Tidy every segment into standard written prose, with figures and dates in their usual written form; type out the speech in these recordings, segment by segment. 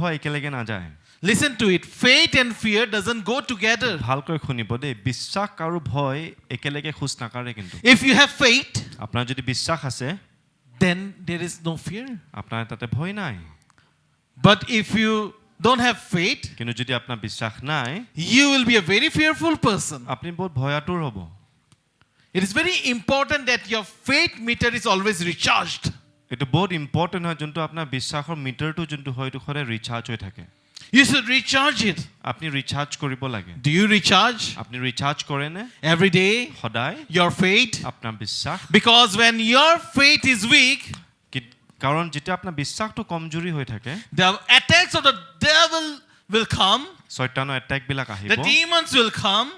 ভয় একেলগে না যায় Listen to it. Faith and fear doesn't go together. ভালকৈ শুনিব দেই বিশ্বাস আৰু ভয় একেলগে খুজ নাকাৰে কিন্তু If you have faith, আপোনাৰ যদি বিশ্বাস আছে then there is no fear. আপোনাৰ তাতে ভয় নাই But if you don't have faith, কিন্তু যদি আপোনাৰ বিশ্বাস নাই you will be a very fearful person. আপুনি বহুত ভয়াতুৰ হ'ব It is very important that your faith meter is always recharged. এটো বহুত ইম্পৰ্টেন্ট হয় যোনটো আপোনাৰ বিশ্বাসৰ মিটাৰটো যোনটো হয় এটো খৰে ৰিচাৰ্জ হৈ থাকে You should recharge it. আপুনি ৰিচাৰ্জ কৰিব লাগে Do you recharge আপুনি ৰিচাৰ্জ কৰে নে every day সদায় your faith? আপোনাৰ বিশ্বাস Because when your faith is weak, কাৰণ যেতিয়া আপোনাৰ বিশ্বাসটো কমজোৰি হৈ থাকে the attacks of the devil will come. শয়তানৰ এটাক বিলাক আহিব The demons will come,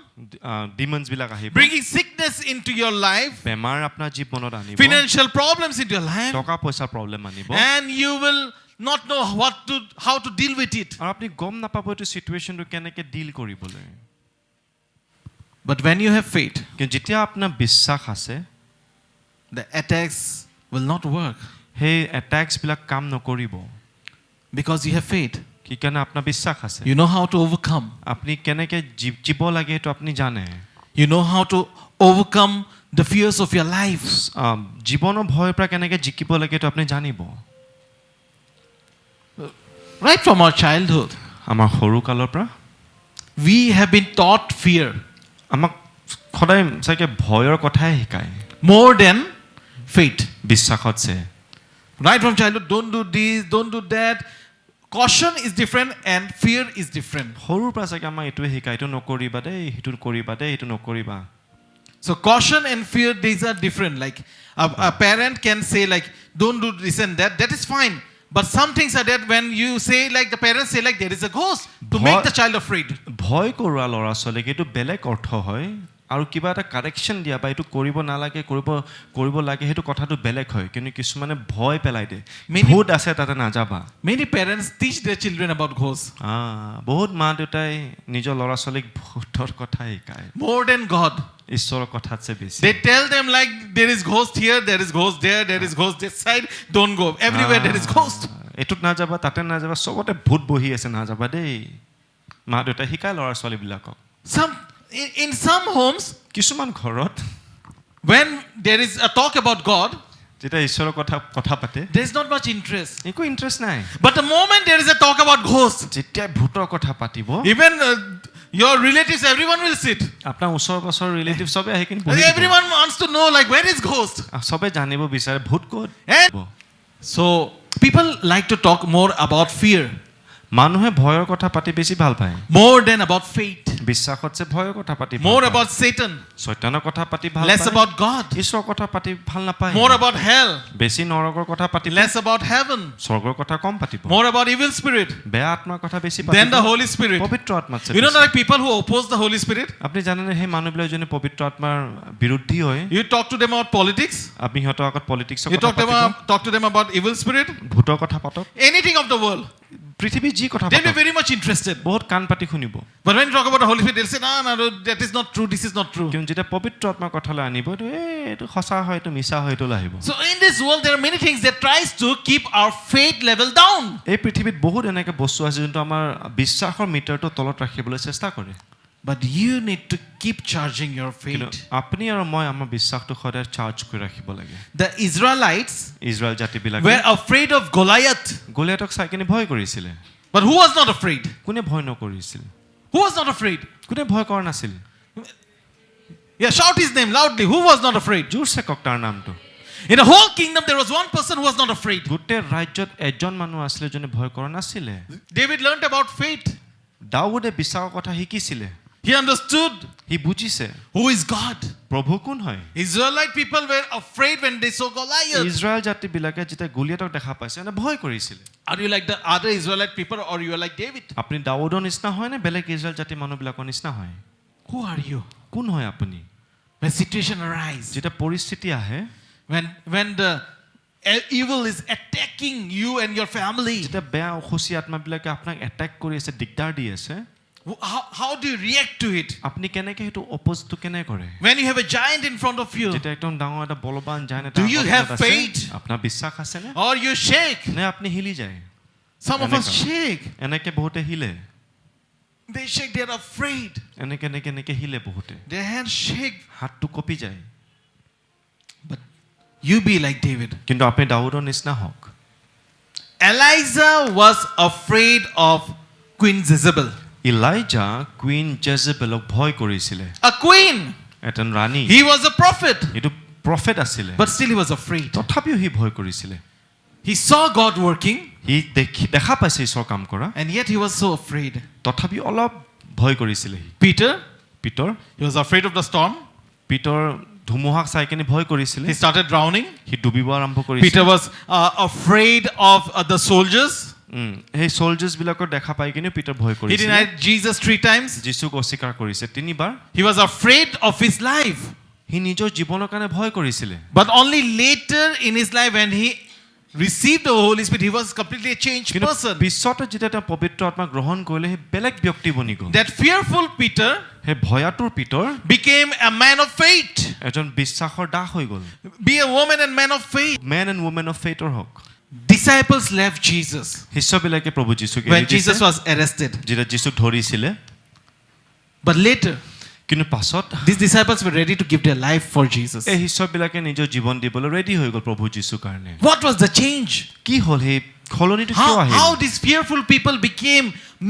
demons বিলাক আহিব bringing sickness into your life, বেমাৰ আপোনাৰ জীৱনত আনিব financial problems into your life, টকা পইচা প্ৰবলেম আনিব and you will not know how to deal with it. আৰু আপুনি গম নাপাব এটো সিচুৱেচনটো কেনেকৈ ডিল কৰিবলৈ But when you have faith, কিন্তু যেতিয়া আপোনাৰ বিশ্বাস আছে the attacks will not work সেই এটাক্স বিলাক কাম নকৰিব because you have faith. কি কাৰণে আপোনাৰ বিশ্বাস আছে You know how to overcome. আপুনি কেনেকৈ জীৱ লাগে এটো আপুনি জানে You know how to overcome the fears of your life. জীৱনৰ ভয়ৰ পৰা কেনেকৈ জিকিব লাগে এটো আপুনি জানিব Right from our childhood, আমাৰ সৰু কালৰ পৰা we have been taught fear আমাক সদায় চাগে ভয়ৰ কথাই শিকায় more than faith. বিশ্বাসতছে Right from childhood, don't do this, don't do that. Caution is different and fear is different. সৰুৰ পৰা চাগে আমাক এইটোৱে শিকায় এইটো নকৰিবা দেই এইটো কৰিবা দেই এইটো নকৰিবা So caution and fear, these are different. Like a parent can say like, don't do this and that. That is fine. But some things are that when you say like, the parents say like, there is a ghost to make the child afraid. ভয় কৰোৱা ল'ৰা ছোৱালীক এইটো বেলেগ অৰ্থ হয় আৰু কিবা এটা কাৰেকশ্যন দিয়া বা এইটো কৰিব নালাগে কৰিব লাগে সেইটো কথাটো বেলেগ হয় কিন্তু কিছুমানে ভয় পেলাই দিয়ে ভূত আছে তাতে নাযাবা Many parents teach their children about ghosts. বহুত মা দেউতাই নিজৰ ল'ৰা ছোৱালীক ভূতৰ কথা শিকায় More than God. ঈশ্বৰৰ কথাতছে বেছি They tell them like, there is ghost here, there is ghost there, there is ghost this side. Don't go. Everywhere there is ghost. এইটোত নাযাবা তাতে নাযাবা চবতে ভূত বহি আছে নাযাবা দেই মা দেউতাই শিকায় ল'ৰা ছোৱালীবিলাকক In some homes, কিছুমান ঘৰত when there is a talk about God, যেতিয়া ঈশ্বৰৰ কথা পাতে there is not much interest. একো ইণ্টাৰেষ্ট নাই But the moment there is a talk about ghosts, যেতিয়া ভূতৰ কথা পাতিব even your relatives, everyone will sit. আপোনাৰ ওচৰ পাছৰ ৰিলেটিভ সবে আহি কিনে Everyone wants to know like, where is ghost? সবে জানিব বিচাৰে ভূত ক'ত And so people like to talk more about fear, মানুহে ভয়ৰ কথা পাতি বেছি ভাল পায় more than about faith, বিশ্বাসতছে ভয়ৰ কথা পাতি more about Satan, শয়তানৰ কথা পাতি ভাল less পায় about God, ঈশ্বৰৰ কথা পাতি ভাল নাপায় more about hell, বেছি নৰকৰ কথা পাতি less about heaven, স্বৰ্গৰ কথা কম পাতিব more about evil spirit বেয়া আত্মাৰ কথা বেছি than পাতিব the Holy Spirit. পবিত্ৰ আত্মাতছে You know, like people who oppose the Holy Spirit, আপুনি জানেনে সেই মানুহবিলাক যোনে পবিত্ৰ আত্মাৰ বিৰুদ্ধী হয় you talk to them about politics, আপুনি সিহঁতৰ আগত পলিটিক্সৰ you কথা পাতিব talk to them about evil spirit, ভূতৰ কথা পাতক anything of the world. পৃথিৱীৰ যি কথা They'll be পাতক very much interested. বহুত কাণ পাতি শুনিব But when you talk about the Holy Spirit, they'll say, no, that is not true, this is not true. কিন্তু যেতিয়া পবিত্ৰ আত্মাৰ কথালৈ আনিব এইটো সঁচা হয় এইটো মিছা হয় এইটো আহিব So in this world, there are many things that tries to keep our faith level down. এই পৃথিৱীত বহুত এনেকৈ বস্তু আছে যোনটো আমাৰ বিশ্বাসৰ মিটাৰটো তলত ৰাখিবলৈ চেষ্টা কৰে But you need to keep charging your faith. আপুনি আৰু মই আমাৰ বিশ্বাসটো সদায় চাৰ্জ কৰি ৰাখিব লাগে The Israelites ইজৰাইল জাতিবিলাকে were afraid of Goliath. গলিয়াতক চাই কিনে ভয় কৰিছিলে But who was not afraid? কোনে ভয় নকৰিছিল Who was not afraid? কোনে ভয় কৰা নাছিল Yeah, shout his name loudly. Who was not afraid? জোৰছে কওক তাৰ নামটো In the whole kingdom, there was one person who was not afraid. গোটেই ৰাজ্যত এজন মানুহ আছিলে যোনে ভয় কৰা নাছিলে David learned about faith. দাউদে বিশ্বাসৰ কথা শিকিছিলে He understood সি বুজিছে who is God. প্ৰভু কোন হয় Israelite people were afraid when they saw Goliath. Israel জাতিবিলাকে যেতিয়া গলিয়াতক দেখা পাইছে এনে ভয় কৰিছিলে Are you like the other Israelite people or you are like David? আপুনি দাউদৰ নিচিনা হয় নে বেলেগ ইজৰাইল জাতিৰ মানুহবিলাকৰ নিচিনা হয় Who are you? কোন হয় আপুনি When situation arises, যেতিয়া পৰিস্থিতি আহে when the evil is attacking you and your family, যেতিয়া বেয়া অখুচি আত্মাবিলাকে আপোনাক এটেক কৰি আছে দিগদাৰ দি আছে how do you react to it? আপুনি কেনেকৈ সেইটো অপোজটো কেনে কৰে When you have a giant in front of you, যেতিয়া একদম ডাঙৰ এটা বলবান জান এটা Do you have faith? আপোনাৰ বিশ্বাস আছে নে or you shake? নে আপুনি হিলি যায় Some of us এনেকা। shake. এনেকে বহুতে হিলে, They shake, they're afraid. এনেকে এনেকে এনেকে হিলে বহুতে, Their hands shake. হাতটো কঁপি যায়। But you be like David. কিন্তু আপুনি দাউদৰ নিচিনা হওক। Elijah was afraid of Queen Jezebel. Elijah queen জেজেবেলক ভয় কৰিছিলে। A queen. এজন ৰাণী, He was a prophet. এইটো প্ৰফেট আছিলে, But still he was afraid. তথাপিও সি ভয় কৰিছিলে। He saw God working. সি দেখা পাইছে ঈশ্বৰ কাম কৰা, And yet he was so afraid. তথাপিও অলপ ভয় কৰিছিলে সি। Peter, Peter he was afraid of the storm. Peter ধুমুহাক চাই কিনে ভয় কৰিছিলে, He started drowning. সি ডুবিব আৰম্ভ কৰিছিলে। Peter was afraid of the soldiers. সেই চলজাৰ্ছ বিলাকৰ দেখা পাই কিনে পিতৰ ভয় He কৰিছিলে। denied Jesus 3 times. যীশুক অস্বীকাৰ কৰিছে 3 বাৰ। He was afraid of his life. সি নিজৰ জীৱনৰ কাৰণে ভয় কৰিছিলে। But only later in his life when he received the Holy Spirit, he was completely a changed কিন্তু person. পিছতে যেতিয়া তেওঁ পবিত্ৰ আত্মা গ্ৰহণ কৰিলে সেই বেলেগ ব্যক্তি বনি গ'ল। That fearful Peter সেই ভয়াতুৰ Peter became a man of faith. এজন বিশ্বাসৰ দাস হৈ গ'ল। Be a woman and man of faith. Men and women of ফেইথৰ হওক। Disciples left Jesus শিষ্যবিলাকে প্ৰভু যীশুক when এৰি দিছে, Jesus was arrested. যেতিয়া যীশুক ধৰিছিলে। But later, কিন্তু পাছত these disciples were ready to give their life for Jesus. এই শিষ্যবিলাকে নিজৰ জীৱন দিবলৈ ৰেডি হৈ গ'ল প্ৰভু যীশুৰ কাৰণে। What was the change? কি হ'ল সেই সলনিটো কিয় আহিল? How these fearful people became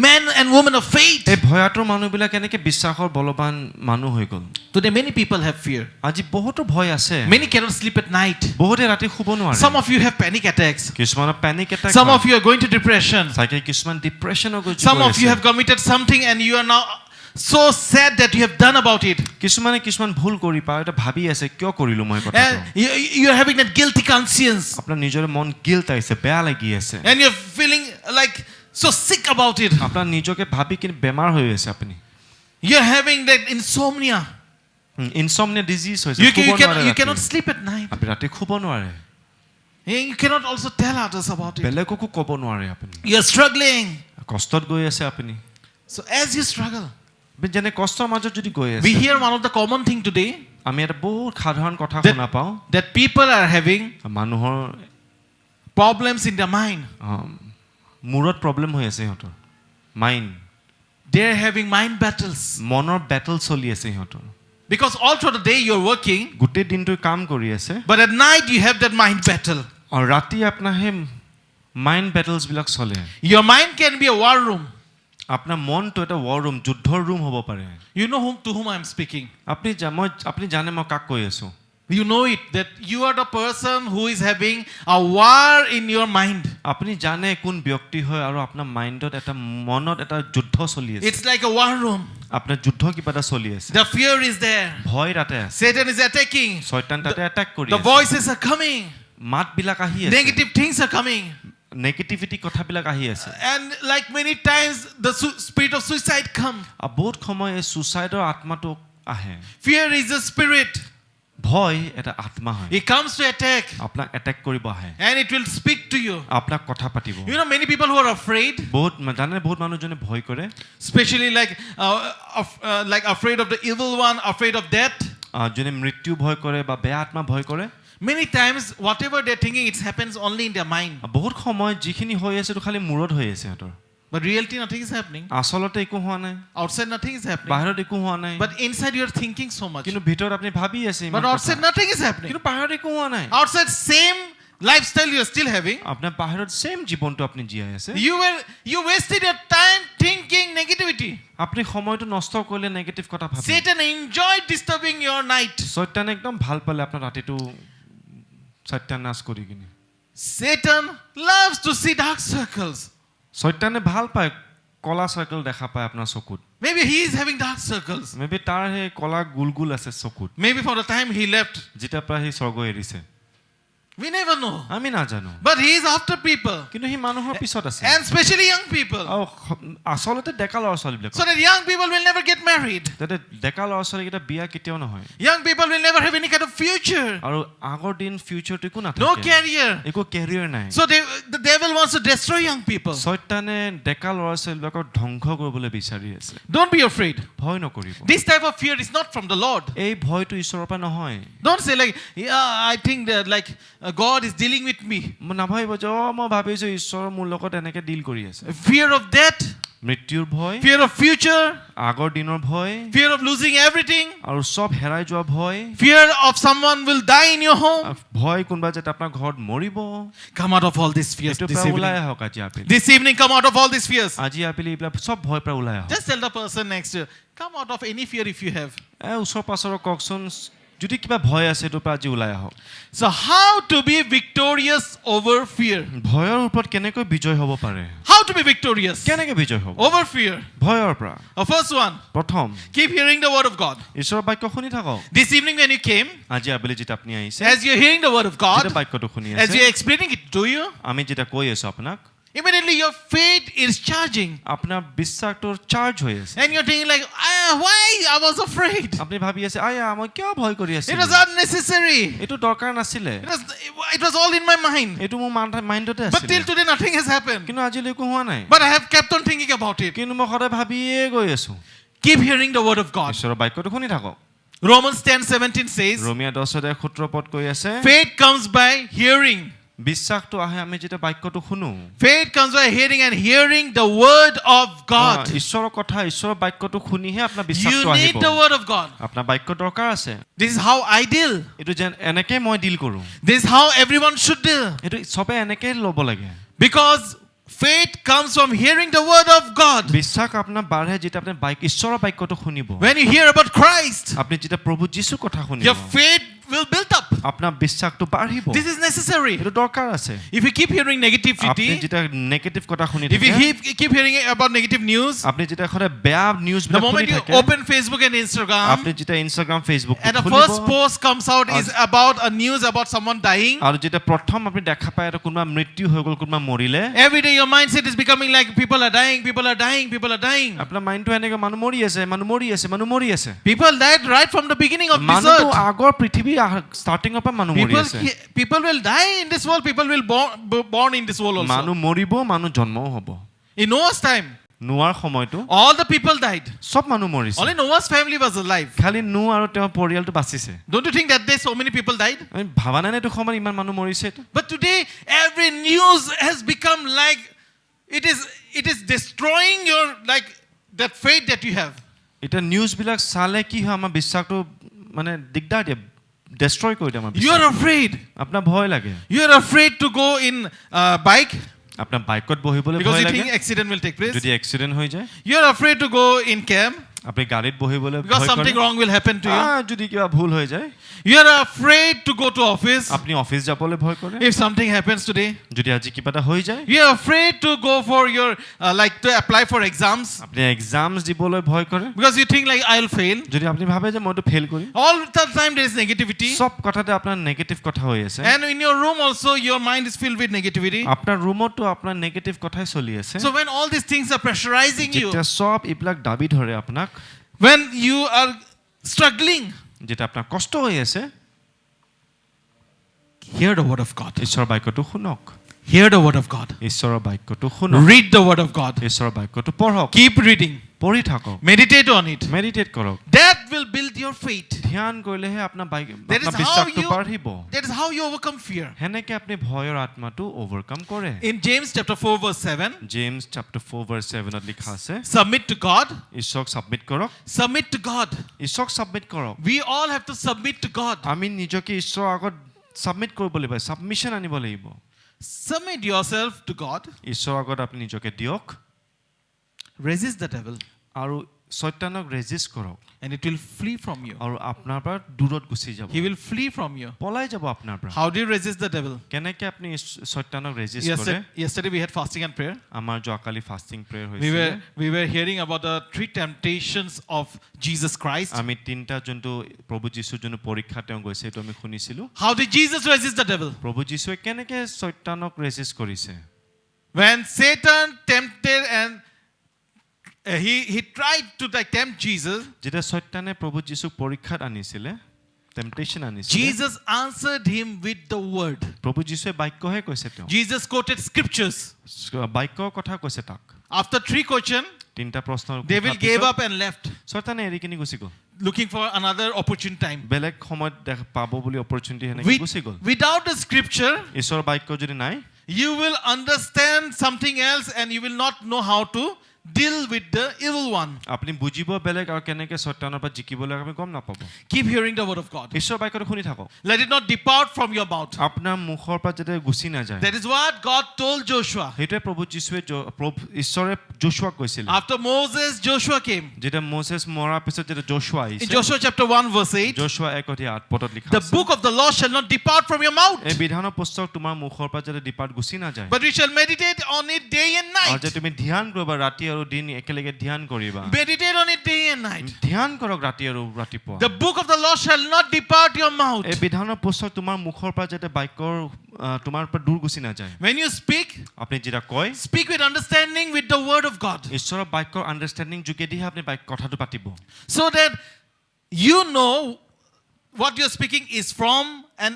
men and women of faith? এই ভয়াতুৰ মানুহবিলাক এনেকে বিশ্বাসৰ বলৱান মানুহ হৈ গ'ল। Today many people have fear. আজি বহুতো ভয় আছে, Many cannot sleep at night. বহুতে ৰাতি শুব নোৱাৰে। Some of you have panic attacks. কিছুমানৰ panic attack, Some of you are going to depression. চাগে কিছুমান ডিপ্ৰেছনৰ গৈ Some of you have committed something and you are now so sad that you have done about it. কিছুমানে কিছুমান ভুল কৰি পায়, এটা ভাবি আছে কিয় কৰিলো মই কথাটো। And you are having that guilty conscience. আপোনাৰ নিজৰ মন গিল্ট আহিছে, বেয়া লাগি আছে। And you're feeling like so sick about it. আপোনাৰ নিজকে ভাবি কিনে বেমাৰ হৈ আছে আপুনি। You're having that insomnia. Insomnia disease হৈছে, You, শুব you, নোৱাৰে you ৰাতি। cannot sleep at night. আপুনি ৰাতি শুব নোৱাৰে, You cannot also tell others about it. বেলেগকো ক'ব নোৱাৰে আপুনি। You're struggling. কষ্টত গৈ আছে আপুনি। So as you struggle, আপুনি যেনে কষ্টৰ মাজত যদি গৈ we আছে, hear one of the common thing today আমি এটা বহুত সাধাৰণ কথা That- শুনা পাওঁ, that people are having মানুহৰ problems in their mind. মূৰত প্ৰব্লেম হৈ আছে সিহঁতৰ। Mind, They're having mind battles. মনৰ বেটল চলি আছে সিহঁতৰ। Because all through the day you're working, গোটেই দিনটো কাম কৰি আছে, but at night you have that mind battle. আৰু ৰাতি আপোনাৰ সেই মাইণ্ড বেটলছ বিলাক চলে। Your mind can be a war room. আপোনাৰ মনটো এটা ৱাৰ ৰুম, যুদ্ধৰ ৰুম হ'ব পাৰে। You know to whom I'm speaking. আপুনি জানে মই কাক কৈ আছো। You know it, that you are the person who is having a war in your mind. আপুনি জানে কোন ব্যক্তি হয় আৰু আপোনাৰ মাইণ্ডত এটা মনত এটা যুদ্ধ চলি আছে। It's like a war room. আপোনাৰ যুদ্ধ কিবা এটা চলি আছে, The fear is there. ভয় তাতে আছে, Satan is attacking. শয়তান তাতে এটাক কৰি The আছে, voices are coming. মাতবিলাক আহি আছে, Negative things are coming. Negativity কথাবিলাক আহি আছে। And like many times the spirit of suicide come. আৰু বহুত সময় এই ছুচাইডৰ আত্মাটো আহে। Fear is a spirit. ভয় এটা আত্মা হয়, It comes to attack আপোনাক এটেক কৰিব আহে, and it will speak to you. আপোনাক কথা পাতিব। You know many people who are afraid, বহুত জানে, বহুত মানুহজনে ভয় কৰে, especially like afraid of the evil one, afraid of death. যোনে মৃত্যু ভয় কৰে বা বেয়া আত্মা ভয় কৰে। Many times whatever they're thinking, it happens only in their mind. বহুত সময় যিখিনি হৈ আছে এইটো খালি মূৰত হৈ আছে সিহঁতৰ, But reality nothing is happening. আচলতে একো হোৱা নাই, Outside nothing is happening. বাহিৰত একো হোৱা নাই। But inside you're thinking so much. কিন্তু ভিতৰত আপুনি ভাবি আছে ইমান But কথা। outside nothing is happening. কিন্তু বাহিৰত একো হোৱা নাই। Outside same lifestyle you're still having. আপোনাৰ বাহিৰত সেম জীৱনটো আপুনি জীয়াই আছে। You wasted your time thinking negativity. আপুনি সময়টো নষ্ট কৰিলে নেগেটিভ কথা ভাবি। Satan enjoyed disturbing your night. শয়তানে একদম ভাল পালে আপোনাৰ ৰাতিটো সত্যানাশ কৰি কিনে। Satan loves to see dark circles. শয়তানে ভাল পায় কলা চাৰ্কেল দেখা পায় আপোনাৰ চকুত। Maybe he is having dark circles. Maybe তাৰ সেই কলা গুলগুল আছে চকুত, Maybe from the time he left. যেতিয়াৰ পৰা সি স্বৰ্গ এৰিছে। We never know. আমি নাজানো, But he is after people. কিন্তু সি মানুহৰ পিছত আছে। And especially young people. আৰু আচলতে ডেকা ল'ৰা ছোৱালীবিলাক, So that young people will never get married. যাতে ডেকা ল'ৰা ছোৱালীকেইটা বিয়া কেতিয়াও নহয়, Young people will never have any kind of future. আৰু আগৰ দিন ফিউচাৰটো একো No নাথাকে, career. একো কেৰিয়াৰ নাই। So the devil wants to destroy young people. শয়তানে ডেকা ল'ৰা ছোৱালীবিলাকক ধ্বংস কৰিবলৈ বিচাৰি আছে। Don't be afraid. ভয় নকৰিব, This type of fear is not from the Lord. এই ভয়টো ঈশ্বৰৰ পৰা নহয়। Don't say like, yeah, I think that like God is dealing with me. মই নাভাবিব যে মই ভাবিছোঁ ঈশ্বৰ মোৰ লগত এনেকৈ ডিল কৰি আছে। Fear of death, মৃত্যুৰ ভয়, fear of future, আগৰ দিনৰ ভয়, fear of losing everything, আৰু চব হেৰাই যোৱা ভয়, fear of someone will die in your home. ভয় কোনোবা যে আপোনাৰ ঘৰত মৰিব। Come out of all these fears এইটোৰ this পৰা ওলাই evening. আহক আজি আবেলি। This evening, come out of all these fears. আজি আবেলি এইবিলাক চব ভয় পৰা ওলাই আহক। Just tell the person next to you, come out of any fear if you have. ওচৰ পাছৰ কওকচোন যদি কিবা ভয় আছে এইটোৰ পৰা আজি ওলাই আহক। So how to be victorious over fear? ভয়ৰ ওপৰত কেনেকৈ বিজয় হ'ব পাৰে? How to be victorious কেনেকৈ বিজয় হ'ব over fear? ভয়ৰ পৰা? First one, প্ৰথম keep hearing the word of God. ঈশ্বৰৰ বাক্য শুনি থাকক। This evening when you came, আজি আবেলি যেতিয়া আপুনি আহিছে, as you're hearing the word of God, যেতিয়া বাক্যটো শুনি as আছে, you're explaining it to you, আমি যেতিয়া কৈ আছো আপোনাক, immediately your faith is charging. আপোনাৰ বিশ্বাসটোৰ চাৰ্জ হৈ আছে। And you're thinking like, why I was afraid? আপুনি ভাবি আছে আয়া মই কিয় ভয় কৰি আছো? It was unnecessary. এইটো দৰকাৰ নাছিলে। It was all in my mind. এইটো মোৰ মাইণ্ডতে But till আছিল। today nothing has happened. কিন্তু আজিলৈকে হোৱা নাই। But I have kept on thinking about it. কিন্তু মই সদায় ভাবিয়ে গৈ আছো। Keep hearing the word of God. ঈশ্বৰৰ বাক্যটো শুনি থাকক। Romans 10:17 says, ৰোমিয়া 10:17 পদ কৈ আছে, faith comes by hearing. বিশ্বাসটো আহে আমি যেতিয়া বাক্যটো শুনো। Faith comes by hearing and hearing the word of God. ঈশ্বৰৰ কথা, ঈশ্বৰৰ বাক্যটো শুনিহে আপোনাৰ You বিশ্বাসটো need আহিব। the word of God. আপোনাৰ বাক্য দৰকাৰ আছে। This is how I deal. এইটো যেন এনেকৈ মই ডিল কৰোঁ। This is how everyone should deal. এইটো চবে এনেকৈ ল'ব লাগে। Because faith comes from hearing the word of God. বিশ্বাস আপোনাৰ বাঢ়ে যেতিয়া আপুনি ঈশ্বৰৰ বাক্যটো শুনিব। When you hear about Christ, আপুনি যেতিয়া প্ৰভু যীশুৰ কথা শুনিব, your faith will build up. আপোনাৰ বিশ্বাসটো বাঢ়িব। This is necessary. এইটো দৰকাৰ আছে। If you keep hearing আপুনি negativity, যেতিয়া নেগেটিভ কথা শুনি if you থাকে, keep hearing about negative news, আপুনি যেতিয়া সদায় বেয়া নিউজ the বিলাক শুনি moment you থাকে, open Facebook and Instagram, আপুনি যেতিয়া Instagram Facebook and the first post comes out is about a news about someone dying, আৰু যেতিয়া প্ৰথম আপুনি দেখা পায় এটা কোনোবা মৃত্যু হৈ গ'ল, কোনোবা মৰিলে, every day your mindset is becoming like people are dying, people are dying, people are dying. আপোনাৰ মাইণ্ডটো এনেকৈ মানুহ মৰি আছে, মানুহ মৰি আছে, মানুহ মৰি আছে। People died right from the beginning of this মানুহটো earth. আগৰ পৃথিৱী ষ্টাৰ্টিঙৰ পৰা মানুহ মৰি আছে। People will die in this world, people will born in this world মানুহ also. মৰিব, মানুহ জন্মও হ'ব। In Noah's time, নোৱাৰ সময়তো all the people died. চব মানুহ মৰিছে। Only Noah's family was alive. খালি নু আৰু তেওঁৰ পৰিয়ালটো বাচিছে। Don't you think that day so many people died? আমি ভাবা নাই এইটো সময়ত ইমান মানুহ মৰিছে। But today every news has become like it is destroying your like that faith that you have. এতিয়া নিউজবিলাক চালে কি হয়, আমাৰ বিশ্বাসটো মানে দিগদাৰ দিয়ে, ডেষ্ট্ৰয় কৰি দিয়ে আমাৰ You are বিশ্বাস। afraid. আপোনাৰ ভয় লাগে। You are afraid to go in bike আপোনাৰ বাইকত বহিবলৈ because ভয় you লাগে think accident will take place. যদি এক্সিডেণ্ট হৈ যায়। You are afraid to go in cab আপুনি গাড়ীত বহিবলৈ because ভয় something কৰে। wrong will happen to you. যদি কিবা ভুল হৈ যায়। You are afraid to go to office আপুনি অফিচ যাবলৈ ভয় কৰে। if something happens today. যদি আজি কিবা এটা হৈ যায়। You are afraid to go for your like to apply for exams আপুনি এক্সামছ দিবলৈ ভয় কৰে। because you think like I'll fail. যদি আপুনি ভাবে যে মইতো ফেইল কৰিম। All the time there is negativity. সব কথাতে আপোনাৰ নেগেটিভ কথা হৈ আছে। And in your room also your mind is filled with negativity. আপোনাৰ ৰুমতো আপোনাৰ নেগেটিভ কথাই চলি আছে। So when all these things are pressurizing you, যেতিয়া সব এইবিলাক দাবী ধৰে আপোনাক, when you are struggling, যেতিয়া আপোনাৰ কষ্ট হৈ আছে, hear the word of God. ঈশ্বৰৰ বাক্যটো শুনক। Hear the word of God. ঈশ্বৰৰ বাক্যটো শুনক। Read the word of God. ঈশ্বৰৰ বাক্যটো পঢ়ক। Keep reading. পঢ়ি থাকক। Meditate on it. মেডিটেট কৰক। That will build your faith. ধ্যান কৰিলেহে আপোনাৰ That is how বিশ্বাসটো you বাঢ়িব। that is how you overcome fear. হেনেকে আপুনি ভয়ৰ আত্মাটো ওভাৰকাম কৰে। In James chapter 4 verse 7, James chapter 4 verse 7ত লিখা আছে, submit to God. ঈশ্বৰক ছাবমিট কৰক। Submit to God. ঈশ্বৰক ছাবমিট কৰক। We all have to submit to God. আমি নিজকে ঈশ্বৰৰ আগত ছাবমিট কৰিব লাগিব, ছাবমিশ্যন আনিব লাগিব। Submit yourself to God. ঈশ্বৰৰ আগত আপুনি নিজকে দিয়ক Resist the devil আৰু শয়তানক ৰেজিষ্ট কৰক, and it will flee from you. আৰু আপোনাৰ পৰা দূৰত গুচি যাব, He will flee from you. পলাই যাব আপোনাৰ পৰা। How do you resist the devil? কেনেকে আপুনি শয়তানক ৰেজিষ্ট কৰে? Yesterday we had fasting and prayer. আমাৰ যোৱাকালি ফাষ্টিং প্ৰেয়াৰ হৈছিল। We were hearing about the 3 temptations of Jesus Christ. আমি তিনিটা যোনটো প্ৰভু যীশুৰ যোনটো পৰীক্ষা তেওঁ গৈছে এইটো আমি শুনিছিলোঁ। How did Jesus resist the devil? প্ৰভু যীশুৱে কেনেকে শয়তানক ৰেজিষ্ট কৰিছে? When Satan tempted and he tried to tempt Jesus, যেতিয়া শয়তানে প্ৰভু যীশুক পৰীক্ষাত আনিছিলে, টেম্পটেশ্যন আনিছিলে, Jesus answered him with the word. প্ৰভু যীশুৱে বাক্যহে কৈছে, তেওঁ Jesus quoted scriptures. বাক্যৰ কথা কৈছে তাক। After 3 questions, তিনিটা প্ৰশ্নৰ devil gave up and left. শয়তানে এৰি কিনি গুচি গ'ল। looking for another opportune time. বেলেগ সময়ত পাব বুলি অপৰচুনিটি হেনেকে গুচি গ'ল Without the scripture, ঈশ্বৰৰ বাক্য যদি নাই you will understand something else and you will not know how to deal with the evil one. আপুনি বুজিব বেলেগ আৰু কেনেকে শয়তানৰ পৰা জিকিবলৈ আপুনি গম নাপাব Keep hearing the word of God. ঈশ্বৰৰ বাক্যটো শুনি থাকক Let it not depart from your mouth. আপোনাৰ মুখৰ পৰা যাতে গুচি নাযায় That is what God told Joshua. সেইটোৱে প্ৰভু যীশুৱে ঈশ্বৰে যোশুৱাক কৈছিল After Moses, Joshua came. যেতিয়া মোচেছ মৰাৰ পিছত যেতিয়া যোশুৱা In আহিছে Joshua chapter 1 verse 8, যোশুৱা 1:8 পদত লিখা the আছে book of the law shall not depart from your mouth, এই বিধানৰ পুস্তক তোমাৰ মুখৰ পৰা যাতে ডিপাৰ্ট গুচি নাযায় but we shall meditate on it day and আৰু night. যে তুমি ধ্যান কৰিবা ৰাতি আৰু দিন একেলগে ধ্যান কৰিবা Meditate on it day and night. ধ্যান কৰক ৰাতি আৰু ৰাতিপুৱা The book of the law shall not depart your mouth. এই বিধানৰ পুস্তক তোমাৰ মুখৰ পৰা যাতে বাক্যৰ তোমাৰ পৰা দূৰ গুচি নাযায় When you speak, আপুনি যেটা কয় speak with understanding with the word of God, ঈশ্বৰৰ বাক্যৰ আন্ডাৰষ্টেণ্ডিং যোগেদিহে আপুনি কথাটো পাতিব so that you know what you're speaking is from and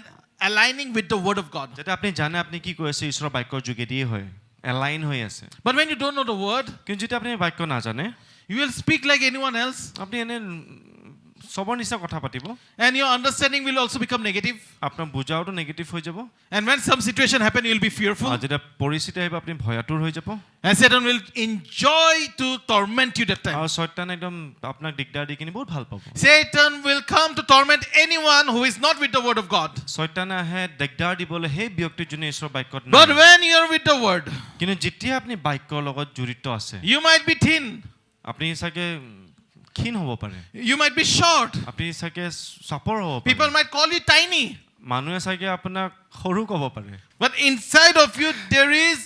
aligning with the word of God. যাতে আপুনি জানে আপুনি কি কৈ আছে ঈশ্বৰৰ বাক্যৰ যোগেদিয়ে হয় এলাইন হৈ আছে But when you don't know the word, কিন্তু যেতিয়া আপুনি বাক্য নাজানে you will speak like anyone else, আপুনি এনে সবৰ নিচিনা কথা পাতিব and your understanding will also become negative. আপোনাৰ বুজাওটো নেগেটিভ হৈ যাব And when some situation happen, you will be fearful, আৰু যেতিয়া পৰিস্থিতি আহিব আপুনি ভয়াতুৰ হৈ যাব and Satan will enjoy to torment you that time. আৰু শয়তান একদম আপোনাক দিগদাৰ দি কিনি বহুত ভাল পাব Satan will come to torment anyone who is not with the word of God. শয়তানে আহে দিগদাৰ দিবলৈ সেই ব্যক্তি যোনে ঈশ্বৰৰ বাক্যত But নাই when you are with the word, কিন্তু যেতিয়া আপুনি বাক্যৰ লগত জড়িত আছে you might be thin, আপুনি চাগে ক্ষীণ হ'ব পাৰে you might be short, আপুনি চাগে চাপৰ হ'ব people পাৰে might call you tiny, মানুহে চাগে আপোনাক সৰু ক'ব পাৰে but inside of you there is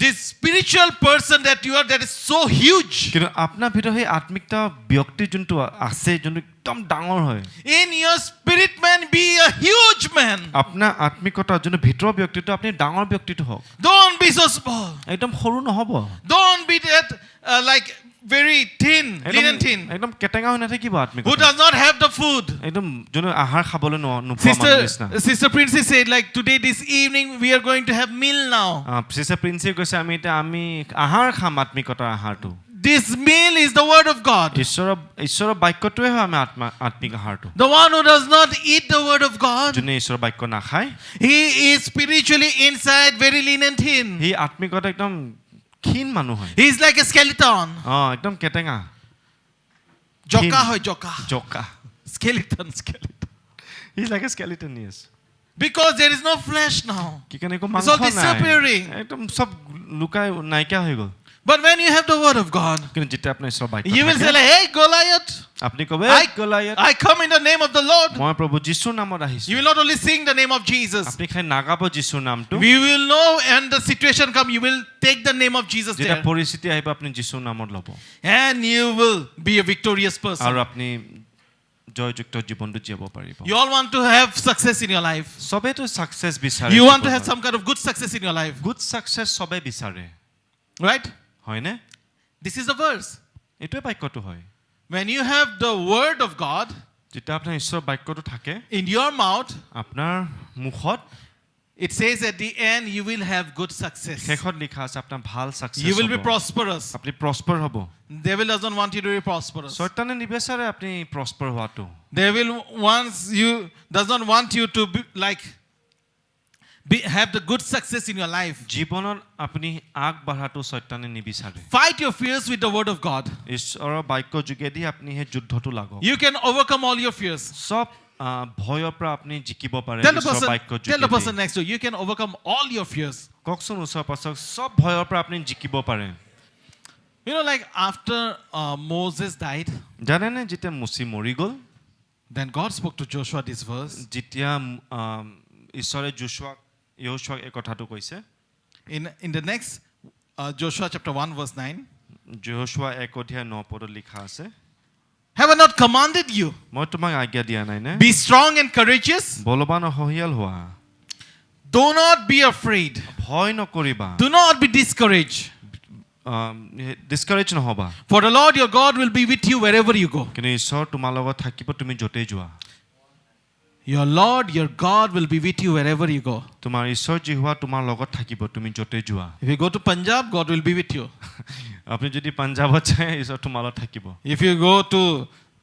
this spiritual person that you are that is so huge. কিন্তু আপোনাৰ ভিতৰত সেই আত্মিকতা ব্যক্তি যোনটো আছে যোনটো একদম ডাঙৰ হয় In your spirit man be a huge man. আপোনাৰ আত্মিকতা যোনটো ভিতৰৰ ব্যক্তিটো আপুনি ডাঙৰ ব্যক্তিটো হওক Don't be so small. একদম সৰু নহ'ব Don't be that like very thin, lean and thin, একদম কেটেঙা হৈ নাথাকিব who আত্মিকতা does not have the food. একদম যোনে আহাৰ খাবলৈ নোপোৱা মানুহ নিচিনা Sister Princess said like today this evening we are going to have meal now. Sister প্ৰিন্সে কৈছে আমি আহাৰ খাম আত্মিকতাৰ আহাৰটো This meal is the word of God. ঈশ্বৰৰ বাক্যটোৱে হয় আমি আত্মিক আহাৰটো The one who does not eat the word of God, যোনে ঈশ্বৰৰ বাক্য নাখায় he is spiritually inside very lean and thin. সি আত্মিকতা একদম ক্ষীণ মানুহ হয় He is like a skeleton. একদম কেটেঙা Joka hoy joka. জকা Skeleton. He like a skeleton yes Because there is no flesh now. কি কাৰণে একো It's মাংস all নাই disappearing. একদম সব লুকাই নাইকিয়া হৈ গ'ল But when you have the word of God, কিন্তু যেতিয়া আপোনাৰ ঈশ্বৰৰ বাক্য you will say থাকে, like, hey Goliath, আপুনি ক'ব গলায়াত I come in the name of the Lord. মই প্ৰভু যীশুৰ নামত আহিছো You will not only sing the name of Jesus. আপুনি খালি নাগাব যীশুৰ নামটো We will know and the situation come, you will take the name of Jesus যেতিয়া there. পৰিস্থিতি আহিব আপুনি যীশুৰ নামত ল'ব And you will be a victorious আৰু person. আপুনি জয়যুক্ত জীৱনটো জীয়াব পাৰিব You all want to have success in your life. সবেতো সাকসেস বিচাৰে You want to have some kind of good success in your life. Good success সবে বিচাৰে Right? হয়নে This is the verse. এইটোৱে বাক্যটো হয় When you have the word of God যেতিয়া আপোনাৰ ঈশ্বৰৰ বাক্যটো থাকে in your mouth, আপোনাৰ মুখত it says at the end you will have good success. শেষত লিখা আছে আপোনাৰ ভাল success You will be prosperous. আপুনি প্ৰস্পাৰ হ'ব Devil doesn't want you to be prosperous. শয়তানে নিবিচাৰে আপুনি প্ৰস্পাৰ হোৱাটো Devil does not want you to be like have the good success in your life. জীৱনত আপুনি আগবাঢ়াটো শয়তানে নিবিচাৰে Fight your fears with the word of God. ঈশ্বৰৰ বাক্য যোগেদি আপুনি সেই যুদ্ধটো লাগক You can overcome all your fears. সব ভয়ৰ পৰা আপুনি জিকিব পাৰে Tell the ঈশ্বৰৰ বাক্য person যোগেদি next to you, you can overcome all your fears. কওকচোন ওচৰ পাছক সব ভয়ৰ পৰা আপুনি জিকিব পাৰে You know, like after Moses died, জানেনে যেতিয়া মুচি মৰি গ'ল then God spoke to Joshua this verse. যেতিয়া ঈশ্বৰে যোশুৱাক এই কথাটো কৈছে In the next Joshua chapter 1 verse 9. যোশুৱা 1:9 পদত লিখা আছে Have I not commanded you? মই তোমাক আজ্ঞা দিয়া নাই নে Be strong and courageous. বলৱান সহিয়াল হোৱা Do not be afraid. ভয় নকৰিবা Do not be discouraged. ডিসকাৰেজ নহবা For the Lord your God will be with you wherever you go. কিন্তু ঈশ্বৰ তোমাৰ লগত থাকিব তুমি য'তেই যোৱা Your Lord your God will be with you wherever you go. তোমাৰ ঈশ্বৰ জিহুৱা তোমাৰ লগত থাকিব তুমি য'তেই যোৱা If you go to Punjab, God will be with you. আপুনি যদি পাঞ্জাবত যায় ঈশ্বৰ তোমাৰ লগত থাকিব If you go to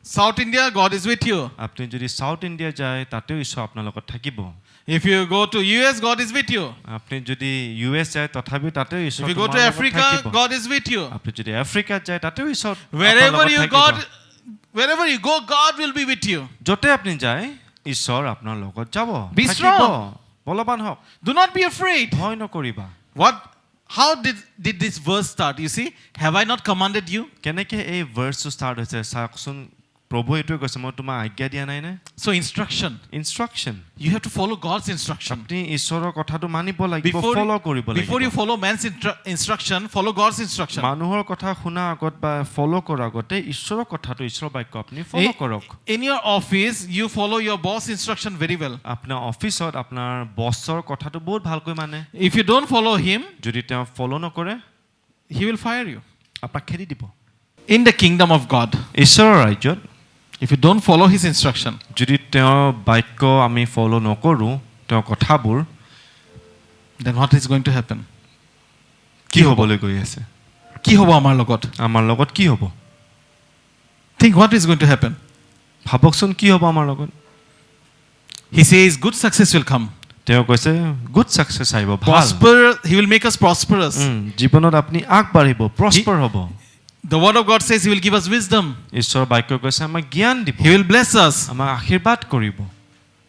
South India, God is with you. আপুনি যদি সাউথ ইণ্ডিয়া যায় তাতেও ঈশ্বৰ আপোনাৰ লগত থাকিব If you go to US, God is with you. আপুনি যদি ইউএছ যায় তথাপিও তাতেও ঈশ্বৰ If you go তোমাৰ to লগত Africa, থাকিব। God is with you. আপুনি যদি আফ্ৰিকাত যায় তাতেও ঈশ্বৰ আপোনাৰ Wherever লগত you থাকিব। wherever you go, God will be with you. য'তে আপুনি যায় ঈশ্বৰ আপোনাৰ লগত যাব Be থাকিব। strong. বলৱান হওক Do not be afraid. ভয় নকৰিবা How did this verse start? You see, have I not commanded you? কেনেকে এই ভাৰ্চটো ষ্টাৰ্ট হৈছে চাওকচোন প্ৰভু এইটোৱে কৈছে মই তোমাক আজ্ঞা দিয়া নাই নে So instruction. Instruction You have to follow God's instruction. আপুনি ঈশ্বৰৰ কথাটো মানিব লাগিব ফলো কৰিব Before you লাগিব follow man's instruction, follow God's instruction. মানুহৰ কথা শুনা আগত বা ফলো কৰাৰ আগতে ঈশ্বৰৰ কথাটো ঈশ্বৰৰ বাক্য আপুনি ফলো কৰক In your office, you follow your boss instruction very well. আপোনাৰ অফিচত আপোনাৰ বছৰ কথাটো বহুত ভালকৈ মানে If you don't follow him, যদি তেওঁ ফলো নকৰে he will fire you. আপোনাক খেদি দিব In the kingdom of God, ঈশ্বৰৰ ৰাজ্যত if you don't follow his instruction, যদি তেওঁৰ বাক্য আমি ফলো নকৰোঁ তেওঁৰ কথাবোৰ then what is going to happen? কি হ'বলৈ গৈ আছে কি হ'ব আমাৰ লগত? আমাৰ লগত কি হ'ব Think what is going to happen. ভাবকচোন কি হ'ব আমাৰ লগত He says good success will come. তেওঁ কৈছে গুড ছাকচেছ আহিব ভাল He will make us prosperous. জীৱনত আপুনি আগবাঢ়িব প্ৰস্পাৰ হ'ব The word of God says he will give us wisdom. ঈশ্বৰৰ বাক্য কৈছে আমাক জ্ঞান দিব He will bless us. আমাক আশীৰ্বাদ কৰিব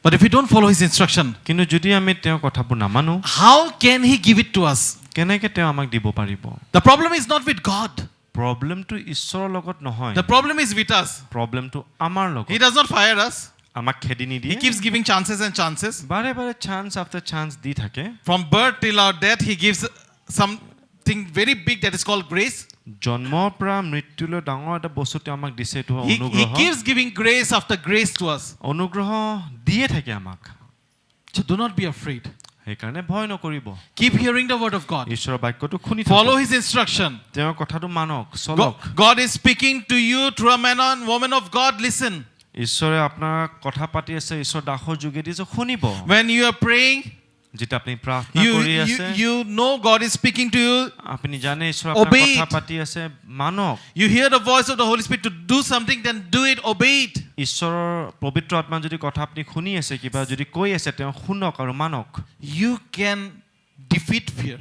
But if we don't follow his instruction, কিন্তু যদি আমি তেওঁৰ কথাবোৰ নামানো how can he give it to us? কেনেকে তেওঁ আমাক দিব পাৰিব The problem is not with God. প্ৰব্লেমটো ঈশ্বৰৰ লগত নহয় The problem is with us. প্ৰব্লেমটো আমাৰ লগত He does not fire us. আমাক খেদি He নিদিয়ে keeps giving chances and chances. বাৰে বাৰে চান্স আফটাৰ চান্স দি থাকে From birth till our death, he gives something very big that is called grace. জন্মৰ পৰা মৃত্যুলৈ ডাঙৰ এটা বস্তু তেওঁ আমাক দিছে এইটো He অনুগ্ৰহ keeps giving grace after grace to us. অনুগ্ৰহ দিয়ে থাকে আমাক So do not be afraid. সেইকাৰণে ভয় নকৰিব Keep hearing the word of God. ঈশ্বৰৰ বাক্যটো শুনি Follow থাকক his instruction. তেওঁৰ কথাটো মানক চলক God is speaking to you through a man and woman of God. Listen. ঈশ্বৰে আপোনাৰ কথা পাতি আছে ঈশ্বৰ দাসৰ যোগেদি যে শুনিব When you are praying, যেতিয়া আপুনি প্ৰাৰ্থনা কৰি আছে you know God is speaking to you. আপুনি জানে ঈশ্বৰ আপোনাৰ Obey কথা it. পাতি আছে মানক You hear the voice of the Holy Spirit to do something, then do it, obey it. ঈশ্বৰৰ পবিত্ৰ আত্মা যদি কথা আপুনি শুনি আছে কিবা যদি কৈ আছে তেওঁ শুনক আৰু মানক You can defeat fear